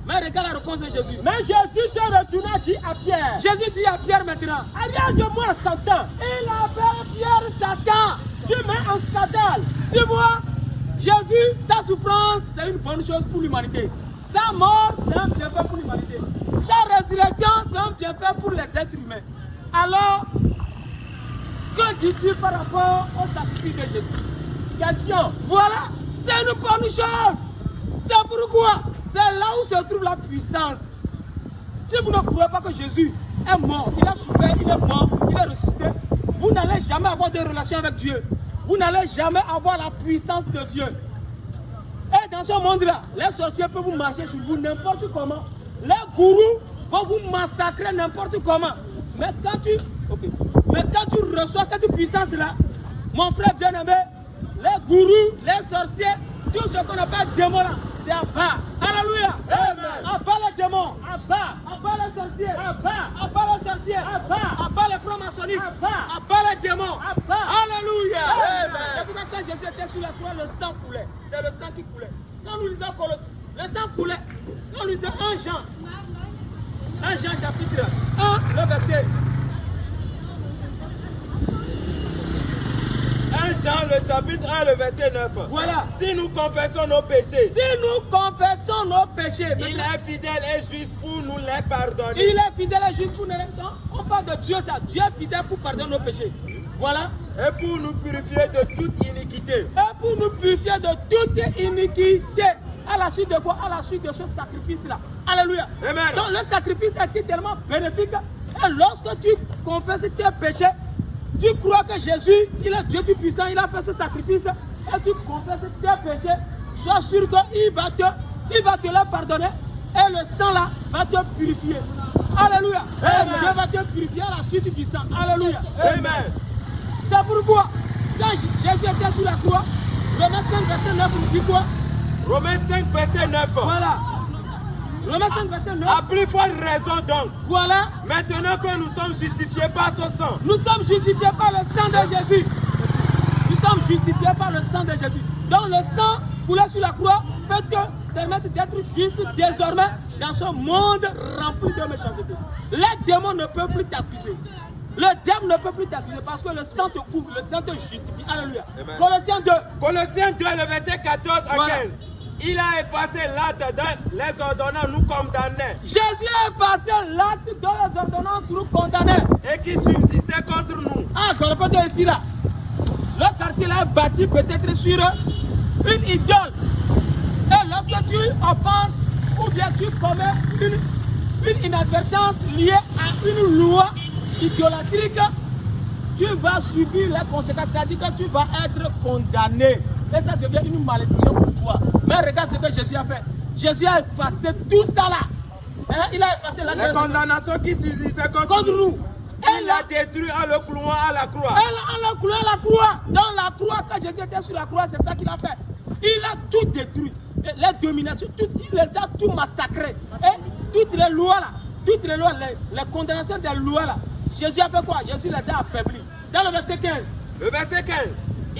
Mais regarde la réponse de Jésus. Mais Jésus se retourna, dit à Pierre. Jésus dit à Pierre maintenant. Arrière de moi, Satan. Il appelle Pierre Satan. Tu mets en scandale. Tu vois, Jésus, sa souffrance, c'est une bonne chose pour l'humanité. Sa mort, c'est un bienfait pour l'humanité. Sa résurrection, c'est un bienfait pour les êtres humains. Alors, que dis-tu par rapport au sacrifice de Jésus? Question. Voilà, c'est une bonne chose. C'est pourquoi, c'est là où se trouve la puissance. Si vous ne croyez pas que Jésus est mort, il a souffert, il est mort, il est ressuscité, vous n'allez jamais avoir de relation avec Dieu. Vous n'allez jamais avoir la puissance de Dieu. Et dans ce monde-là, les sorciers peuvent vous marcher sur vous n'importe comment. Les gourous vont vous massacrer n'importe comment. Mais quand tu reçois cette puissance-là, mon frère bien-aimé, les gourous, les sorciers, tout ce qu'on appelle démons là, c'est à bas. Alléluia. Amen. À bas les démons. À bas les sorciers. À bas les sorciers. À bas les francs-maçonniques. À bas les démons. Alléluia. Amen. C'est pourquoi quand Jésus était sur la croix, le sang coulait. C'est le sang qui coulait. Quand nous lisons le sang coulait. Quand nous lisons 1 Jean, Jean chapitre 1, le verset. 1 Jean, le chapitre 1, le verset 9. Voilà. Si nous confessons nos péchés, Si nous confessons nos péchés, il est fidèle et juste pour nous les pardonner. il est fidèle et juste pour nous. On parle de Dieu, ça. Dieu est fidèle pour pardonner nos péchés. Voilà. Et pour nous purifier de toute iniquité. Et pour nous purifier de toute iniquité. À la suite de quoi? À la suite de ce sacrifice-là. Alléluia. Amen. Donc le sacrifice est tellement bénéfique. Et lorsque tu confesses tes péchés, tu crois que Jésus, il est Dieu tout-puissant, il a fait ce sacrifice. Et tu confesses tes péchés. Sois sûr qu'il va te les pardonner. Et le sang là va te purifier. Alléluia. Et Dieu va te purifier à la suite du sang. Alléluia. Amen. C'est pourquoi, quand Jésus était sur la croix, Romains 5, verset 9 nous dit quoi? Romains 5, verset 9. Voilà. Romains 5, verset 9. À plus forte raison donc, Voilà. maintenant que nous sommes justifiés par ce sang, Nous sommes justifiés par le sang de Jésus. Nous sommes justifiés par le sang de Jésus. Donc le sang coulé sur la croix peut te permettre d'être juste désormais dans ce monde rempli de méchanceté. Les démons ne peuvent plus t'accuser. Le diable ne peut plus t'accuser parce que le sang te couvre, le sang te justifie. Alléluia. Amen. Colossiens 2. Colossiens 2, le verset 14 à Voilà. 15. Il a effacé l'acte de les ordonnants nous condamnés Jésus a effacé l'acte dans les ordonnances nous condamnés. et qui subsistait contre nous. Ah, Golgotha ici là. Le quartier là est bâti peut-être sur une idole. Et lorsque tu offenses ou bien tu commets une inadvertance liée à une loi idolâtrique, tu vas subir les conséquences, c'est-à-dire que tu vas être condamné. Et ça devient une malédiction pour toi. Mais regarde ce que Jésus a fait. Jésus a effacé tout ça là. Hein? Il a effacé la Les condamnations qui subsistaient contre nous. Il l'a détruit en le clouant à la croix. Elle a cloué à la croix. Dans la croix, quand Jésus était sur la croix, c'est ça qu'il a fait. Il a tout détruit. Et les dominations, il les a tout massacrés. Et toutes les lois là, toutes les lois, les condamnations des lois là, Jésus a fait quoi? Jésus les a affaiblis. Dans le verset 15. Le verset 15.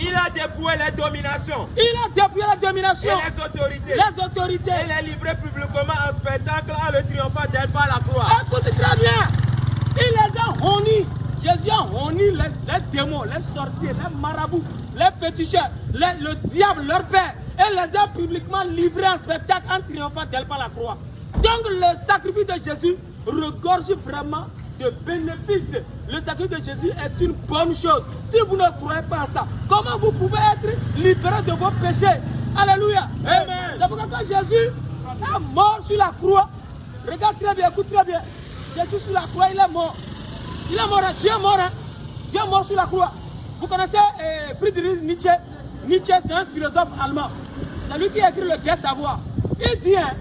Il a dépouillé les dominations. Il a dépouillé la domination. Et les autorités. Les autorités. Et les livré publiquement en spectacle en le triomphant d'elle par la croix. Écoute très bien. Il les a honnis. Jésus a honni les démons, les sorciers, les marabouts, les féticheurs, le diable, leur père. Et les a publiquement livrés en spectacle en triomphant d'elle par la croix. Donc le sacrifice de Jésus regorge vraiment de bénéfices. Le sacrifice de Jésus est une bonne chose. Si vous ne croyez pas à ça, comment vous pouvez être libéré de vos péchés? Alléluia. Amen. C'est pourquoi quand Jésus est mort sur la croix, regarde très bien, écoute très bien. Jésus sur la croix, il est mort. Il est mort, Dieu est mort. Hein? Dieu est mort sur la croix. Vous connaissez Friedrich Nietzsche? Nietzsche, c'est un philosophe allemand. C'est lui qui a écrit le Gai Savoir. Il dit, hein,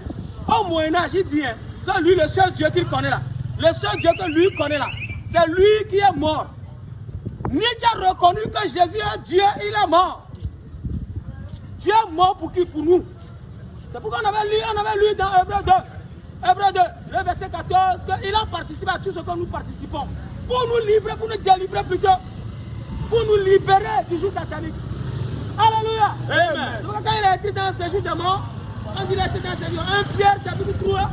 au Moyen-Âge, il dit hein, que lui, le seul Dieu qu'il connaît là, le seul Dieu que lui connaît là, c'est lui qui est mort. Nietzsche a reconnu que Jésus est Dieu, il est mort. Dieu est mort pour qui? Pour nous. C'est pourquoi on avait lu dans Hébreux 2, le verset 14, qu'il a participé à tout ce que nous participons. Pour nous livrer, pour nous délivrer plutôt. Pour nous libérer du joug satanique. Alléluia. Amen. C'est pourquoi quand il a été dans le séjour de mort, quand il a été dans le séjour, 1 Pierre chapitre 3,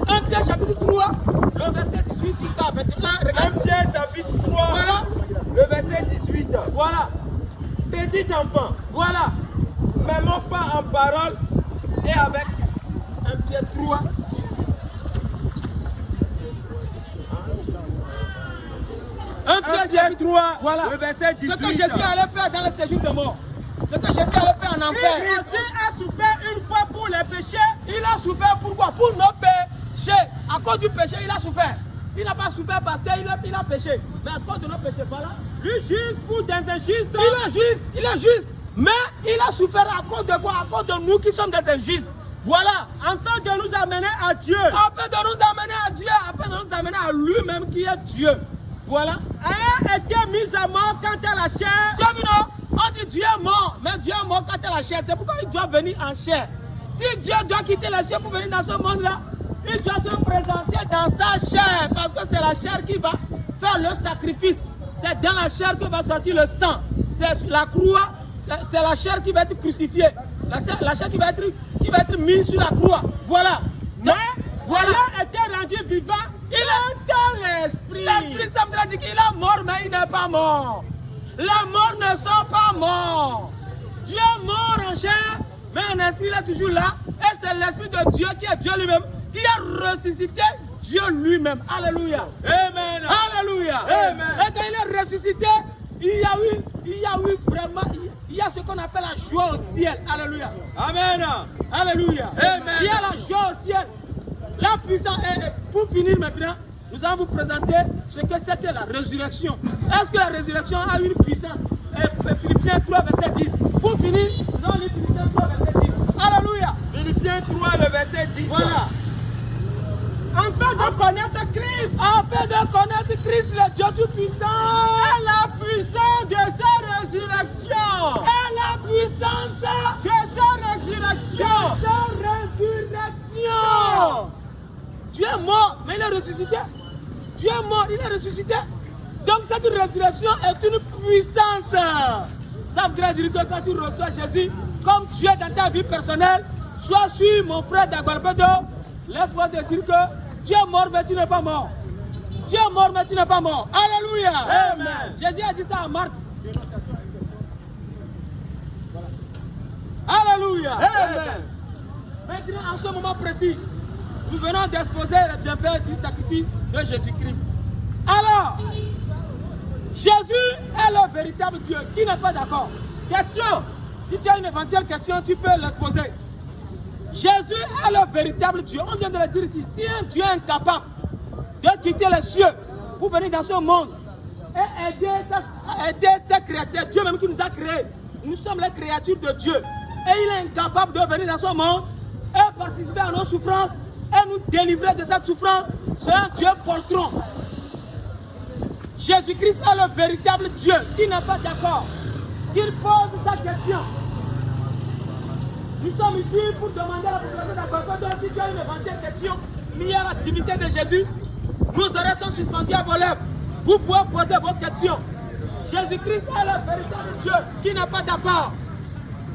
1 Pierre chapitre 3, le verset 18 jusqu'à 21. 1 Pierre chapitre 3, Voilà. le verset 18. Voilà. Petit enfant, Voilà. m'aimons pas en parole et avec 1 Pierre 3, 18. 1 1 Pierre 3, Voilà. le verset 18. Ce que Jésus allait faire dans le séjour de mort. Ce que Jésus allait faire en enfer. Jésus a souffert une fois pour les péchés. Il a souffert pourquoi? Pour nos péchés. À cause du péché, il a souffert. Il n'a pas souffert parce qu'il a péché. Mais à cause de nos péchés, voilà. Lui juste pour des injustes. Il est juste. Mais il a souffert à cause de quoi? À cause de nous qui sommes des injustes. Voilà. Afin de nous amener à Dieu. Afin de nous amener à Dieu. Afin de nous amener à lui-même qui est Dieu. Voilà. A été mis à mort quant à la chair. Tu as vu, non? On dit Dieu est mort, mais Dieu est mort quant à la chair. C'est pourquoi il doit venir en chair. Si Dieu doit quitter la chair pour venir dans ce monde-là, il doit se présenter dans sa chair. Parce que c'est la chair qui va faire le sacrifice. C'est dans la chair que va sortir le sang. C'est la croix, c'est la chair qui va être crucifiée. La chair qui va être mise sur la croix. Voilà. Mais voilà, était rendu vivant dit qu'il est mort, mais il n'est pas mort. Les morts ne sont pas morts. Dieu est mort en chair, mais en esprit il est toujours là. Et c'est l'esprit de Dieu qui est Dieu lui-même, qui a ressuscité Dieu lui-même. Alléluia. Amen. Alléluia. Amen. Et quand il est ressuscité, il y a eu vraiment, il y a ce qu'on appelle la joie au ciel. Alléluia. Amen. Alléluia. Amen. Il y a la joie au ciel. La puissance. Et pour finir maintenant, nous allons vous présenter ce que c'était la résurrection. Est-ce que la résurrection a une puissance? Philippiens 3, verset 10. Pour finir, nous allons lire Philippiens 3, verset 10. Alléluia. Philippiens 3, le verset 10. Voilà. Afin de connaître Christ Afin de connaître Christ, le Dieu tout-puissant, et la puissance de sa résurrection. et la puissance De sa résurrection. de résurrection. Dieu est mort, mais il est ressuscité. Dieu est mort, il est ressuscité. Donc cette résurrection est une puissance. Ça voudrait dire que quand tu reçois Jésus comme Dieu dans ta vie personnelle, sois sûr, mon frère d'Agualpedo, laisse-moi te dire que tu es mort, mais tu n'es pas mort. Tu es mort, mais tu n'es pas mort. Alléluia. Amen. Jésus a dit ça à Marthe. Alléluia. Amen. Maintenant, en ce moment précis, nous venons d'exposer le bienfait du sacrifice de Jésus-Christ. Alors, Jésus est le véritable Dieu. Qui n'est pas d'accord? Question. Si tu as une éventuelle question, tu peux l'exposer. Jésus est le véritable Dieu. On vient de le dire ici. Si un Dieu est incapable de quitter les cieux pour venir dans ce monde et aider ses créatures, c'est Dieu même qui nous a créés. Nous sommes les créatures de Dieu. Et il est incapable de venir dans ce monde et participer à nos souffrances et nous délivrer de cette souffrance. C'est un Dieu poltron. Jésus-Christ est le véritable Dieu. Qui n'est pas d'accord? Qu'il pose sa question. Nous sommes ici pour demander à la population d'Agualpedo si tu as une éventuelle question liée à la divinité de Jésus. Nos oreilles sont suspendues à vos lèvres. Vous pouvez poser vos questions. Jésus-Christ est le véritable Dieu. Qui n'est pas d'accord?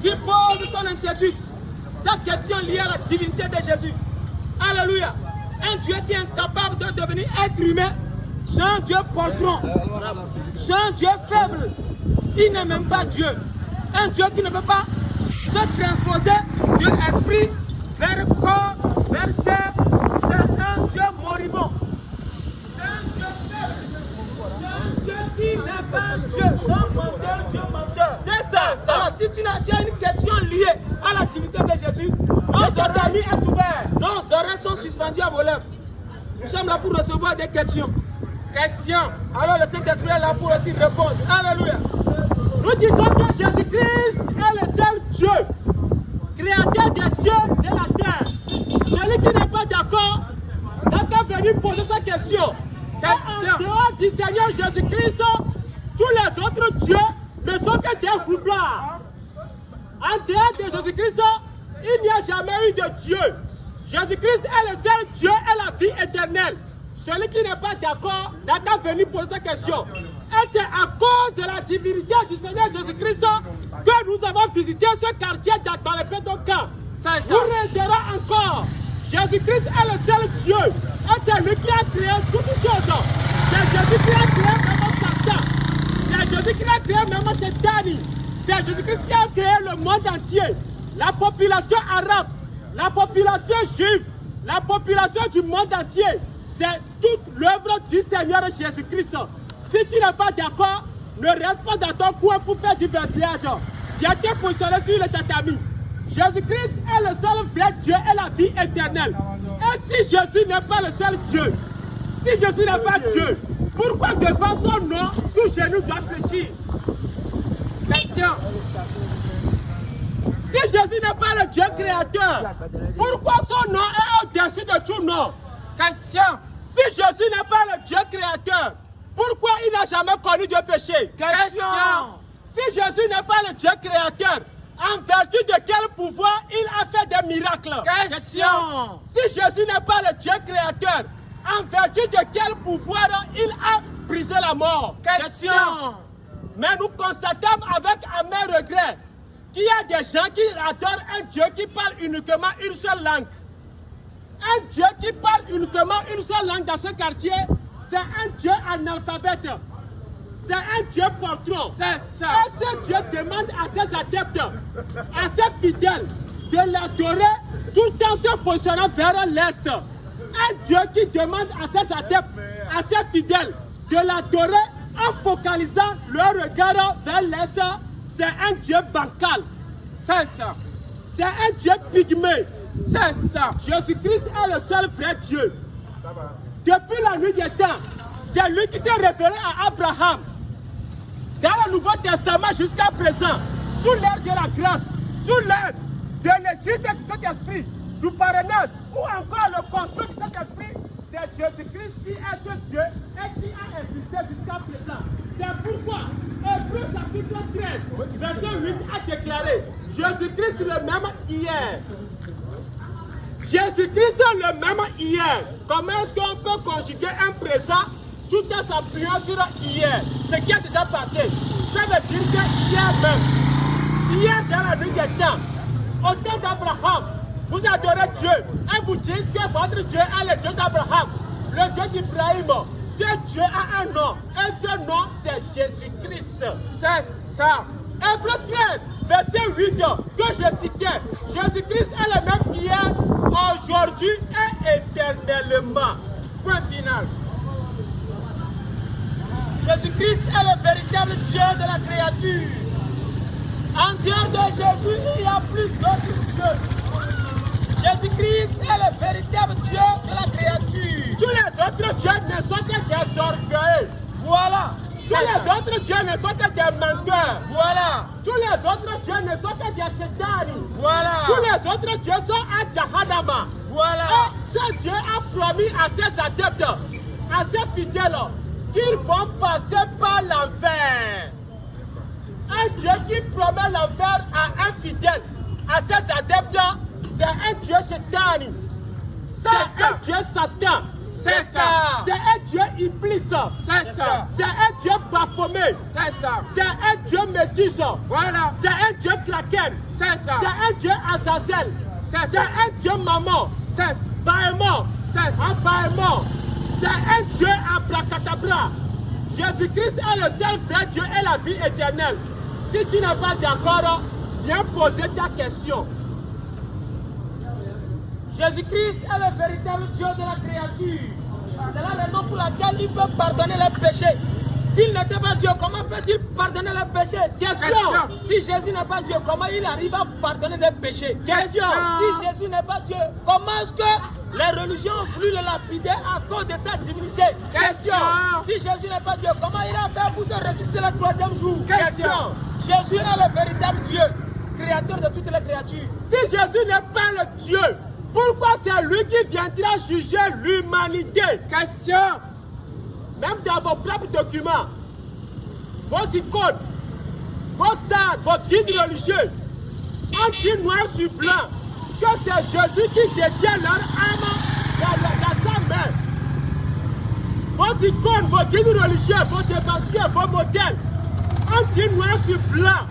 Qui pose son inquiétude. Sa question liée à la divinité de Jésus. Alléluia. Un Dieu qui est incapable de devenir être humain. C'est un Dieu poltron. C'est un Dieu faible. Il n'est même pas Dieu. Un Dieu qui ne peut pas se transposer de esprit vers corps, vers chair. C'est un Dieu moribond. C'est un Dieu faible. C'est un Dieu qui n'est pas Dieu. C'est un menteur, Dieu menteur. C'est ça. Alors si tu as une question liée à la divinité de Jésus, nos oreilles sont ouvertes. Nos oreilles sont suspendues à vos lèvres. Nous sommes là pour recevoir des questions. Alors le Saint-Esprit est là pour aussi répondre. Alléluia. Nous disons que Jésus-Christ est le seul Dieu, créateur des cieux et la terre. Celui qui n'est pas d'accord n'a qu'à venir poser sa question. En dehors du Seigneur Jésus-Christ, tous les autres dieux ne sont que des roublards. En dehors de Jésus-Christ, il n'y a jamais eu de Dieu. Jésus-Christ est le seul Dieu et la vie éternelle. Celui qui n'est pas d'accord n'a qu'à venir poser sa question. Et c'est à cause de la divinité du Seigneur Jésus-Christ que nous avons visité ce quartier dans le Pétocan. Vous regarderez encore. Jésus-Christ est le seul Dieu. Et c'est lui qui a créé toutes choses. C'est Jésus qui a créé même Satan. C'est Jésus qui a créé même Chétani. C'est Jésus-Christ qui a créé le monde entier. La population arabe, la population juive, la population du monde entier. C'est toute l'œuvre du Seigneur Jésus-Christ. Si tu n'es pas d'accord, ne reste pas dans ton coin pour faire du verbiage. Viens te positionner sur le tatami. Jésus-Christ est le seul vrai Dieu et la vie éternelle. Et si Jésus n'est pas le seul Dieu, si Jésus n'est pas Dieu, pourquoi devant son nom, tout genou doit fléchir? Question. Si Jésus n'est pas le Dieu créateur, pourquoi son nom est au-dessus de tout nom? Question. Si Jésus n'est pas le Dieu créateur, pourquoi il n'a jamais connu de péché? Question. Si Jésus n'est pas le Dieu créateur, en vertu de quel pouvoir il a fait des miracles? Question. Si Jésus n'est pas le Dieu créateur, en vertu de quel pouvoir il a brisé la mort? Question. Mais nous constatons avec amer regret qu'il y a des gens qui adorent un Dieu qui parle uniquement une seule langue. Un Dieu qui parle uniquement une seule langue dans ce quartier, c'est un Dieu analphabète. C'est un Dieu portron. C'est ça. Et ce Dieu demande à ses adeptes, à ses fidèles, de l'adorer tout en se positionnant vers l'Est. Un Dieu qui demande à ses adeptes, à ses fidèles, de l'adorer en focalisant leur regard vers l'Est. C'est un Dieu bancal. C'est ça. C'est un Dieu pygmée. C'est ça. Jésus-Christ est le seul vrai Dieu. Depuis la nuit des temps, c'est lui qui s'est révélé à Abraham. Dans le Nouveau Testament jusqu'à présent, sous l'ère de la grâce, sous l'ère de l'Égypte du Saint-Esprit, du parrainage ou encore le contrôle du Saint-Esprit, c'est Jésus-Christ qui est ce Dieu et qui a existé jusqu'à présent. C'est pourquoi Hébreux chapitre 13, verset 8 a déclaré Jésus-Christ le même hier. Jésus-Christ le même hier. Comment est-ce qu'on peut conjuguer un présent tout en s'appuyant sur hier? Ce qui est déjà passé. Ça veut dire que hier même, hier dans la nuit des temps, au temps d'Abraham, vous adorez Dieu et vous dites que votre Dieu est le Dieu d'Abraham, le Dieu d'Ibrahim. Ce Dieu a un nom et ce nom c'est Jésus-Christ. C'est ça. Hébreux 13, verset 8 que je citais. Jésus-Christ est le même hier, aujourd'hui et éternellement. Point final. Jésus-Christ est le véritable Dieu de la créature. En dehors de Jésus, il n'y a plus d'autres dieux. Jésus-Christ est le véritable Dieu de la créature. Tous les autres dieux ne sont que des orgueils. Voilà. Tous les autres dieux ne sont que des menteurs. Voilà. Tous les autres dieux ne sont que des chétani. Voilà. Tous les autres dieux sont à Jahannama. Voilà. Et ce Dieu a promis à ses adeptes, à ses fidèles, qu'ils vont passer par l'enfer. Un Dieu qui promet l'enfer à un fidèle, à ses adeptes, c'est un Dieu chétani. C'est un Dieu Satan. C'est ça. C'est un Dieu Iblis. C'est ça. C'est un Dieu Baphomet. C'est ça. C'est un Dieu Métis. Voilà. C'est un Dieu Kraken. C'est ça. C'est un Dieu Azazel. C'est C'est un Dieu Maman. C'est Baémon. C'est ça. Baémon. C'est un Dieu Abracadabra. Jésus-Christ est le seul vrai Dieu et la vie éternelle. Si tu n'es pas d'accord, viens poser ta question. Jésus-Christ est le véritable Dieu de la créature. C'est la raison pour laquelle il peut pardonner les péchés. S'il n'était pas Dieu, comment peut-il pardonner les péchés? Question. Si Jésus n'est pas Dieu, comment il arrive à pardonner les péchés? Question. Si Jésus n'est pas Dieu, comment est-ce que les religions ont voulu le lapider à cause de sa divinité? Question. Si Jésus n'est pas Dieu, comment il a fait pour se ressusciter le troisième jour? Question. Jésus est le véritable Dieu, créateur de toutes les créatures. Si Jésus n'est pas le Dieu, pourquoi c'est lui qui viendra juger l'humanité? Question. Même dans vos propres documents, vos icônes, vos stars, vos guides religieux, on dit noir sur blanc que c'est Jésus qui détient leur âme dans sa main. Vos icônes, vos guides religieux, vos dévanciers, vos modèles, on dit noir sur blanc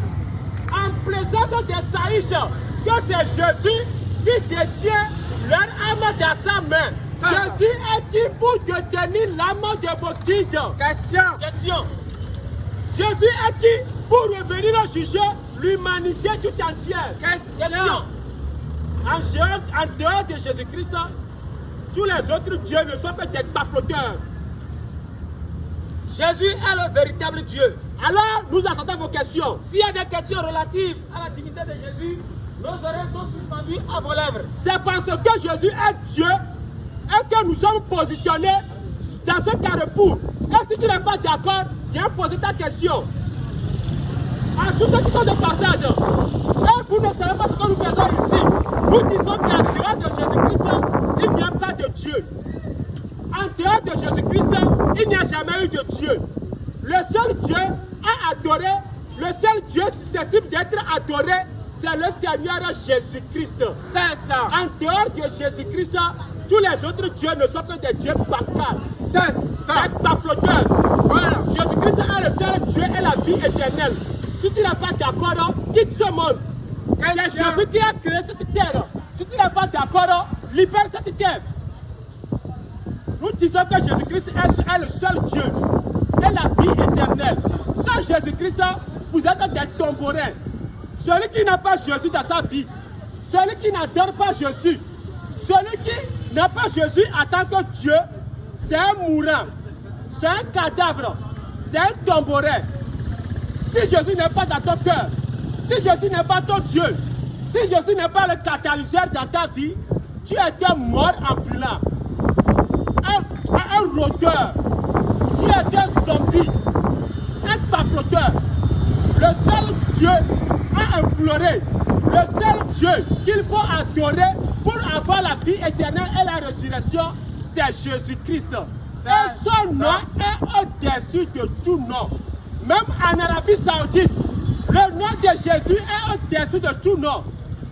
en présence des saïches que c'est Jésus qui détient leur âme dans sa main. Jésus est qui pour détenir l'âme de vos guides? Question. Jésus est qui pour revenir juger l'humanité tout entière? Question. En dehors de Jésus-Christ, tous les autres dieux ne sont que des bafloteurs. Jésus est le véritable Dieu. Alors, nous attendons vos questions. S'il y a des questions relatives à la divinité de Jésus, nos oreilles sont suspendues à vos lèvres. C'est parce que Jésus est Dieu et que nous sommes positionnés dans ce carrefour. Et si tu n'es pas d'accord, viens poser ta question. En tout cas, de passage, et vous ne savez pas ce que nous faisons ici. Nous disons qu'en dehors de Jésus-Christ, il n'y a pas de Dieu. En dehors de Jésus-Christ, il n'y a jamais eu de Dieu. Le seul Dieu à adorer, le seul Dieu susceptible d'être adoré, c'est le Seigneur Jésus-Christ. C'est ça. En dehors de Jésus-Christ, tous les autres dieux ne sont que des dieux bancals. C'est ça. Des bafloteurs. Voilà. Jésus-Christ est le seul Dieu et la vie éternelle. Si tu n'es pas d'accord, quitte ce monde. C'est Jésus qui a créé cette terre. Si tu n'es pas d'accord, libère cette terre. nous disons que Jésus-Christ est le seul Dieu et la vie éternelle. Sans Jésus-Christ, vous êtes des tomborins. Celui qui n'a pas Jésus dans sa vie, celui qui n'adore pas Jésus, celui qui n'a pas Jésus en tant que Dieu, c'est un mourant, c'est un cadavre, c'est un tomborin. Si Jésus n'est pas dans ton cœur, si Jésus n'est pas ton Dieu, si Jésus n'est pas le catalyseur dans ta vie, tu es mort ambulant, un rôdeur, tu es un zombie, un bafloteur. Le seul Dieu a imploré, le seul Dieu qu'il faut adorer pour avoir la vie éternelle et la résurrection, c'est Jésus-Christ. Et son nom est au-dessus de tout nom. Même en Arabie Saoudite, le nom de Jésus est au-dessus de tout nom.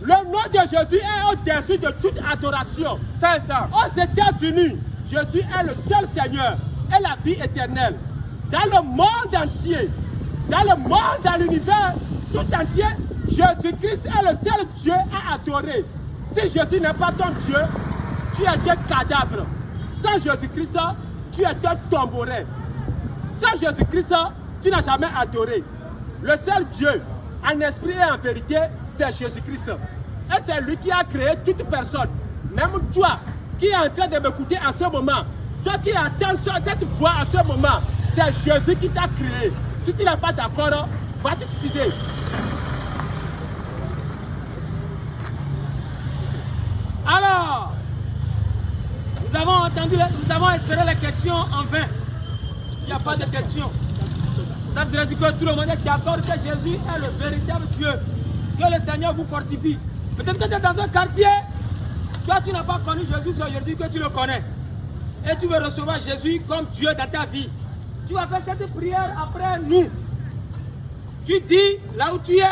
Le nom de Jésus est au-dessus de toute adoration. C'est ça. Aux États-Unis, Jésus est le seul Seigneur et la vie éternelle. Dans le monde entier, dans l'univers tout entier, Jésus-Christ est le seul Dieu à adorer. Si Jésus n'est pas ton Dieu, tu es un cadavre. Sans Jésus-Christ, tu es un tomborin. Sans Jésus-Christ, tu n'as jamais adoré. Le seul Dieu, en esprit et en vérité, c'est Jésus-Christ. Et c'est lui qui a créé toute personne. Même toi, qui est en train de m'écouter en ce moment, toi qui attends cette voix en ce moment, c'est Jésus qui t'a créé. Si tu n'es pas d'accord, va te suicider. Alors, nous avons entendu, nous avons espéré les questions en vain. Il n'y a pas de questions. Ça veut dire que tout le monde est d'accord que Jésus est le véritable Dieu. Que le Seigneur vous fortifie. Peut-être que tu es dans un quartier, toi tu n'as pas connu Jésus, c'est aujourd'hui que tu le connais. Et tu veux recevoir Jésus comme Dieu dans ta vie. Tu vas faire cette prière après nous. Tu dis là où tu es,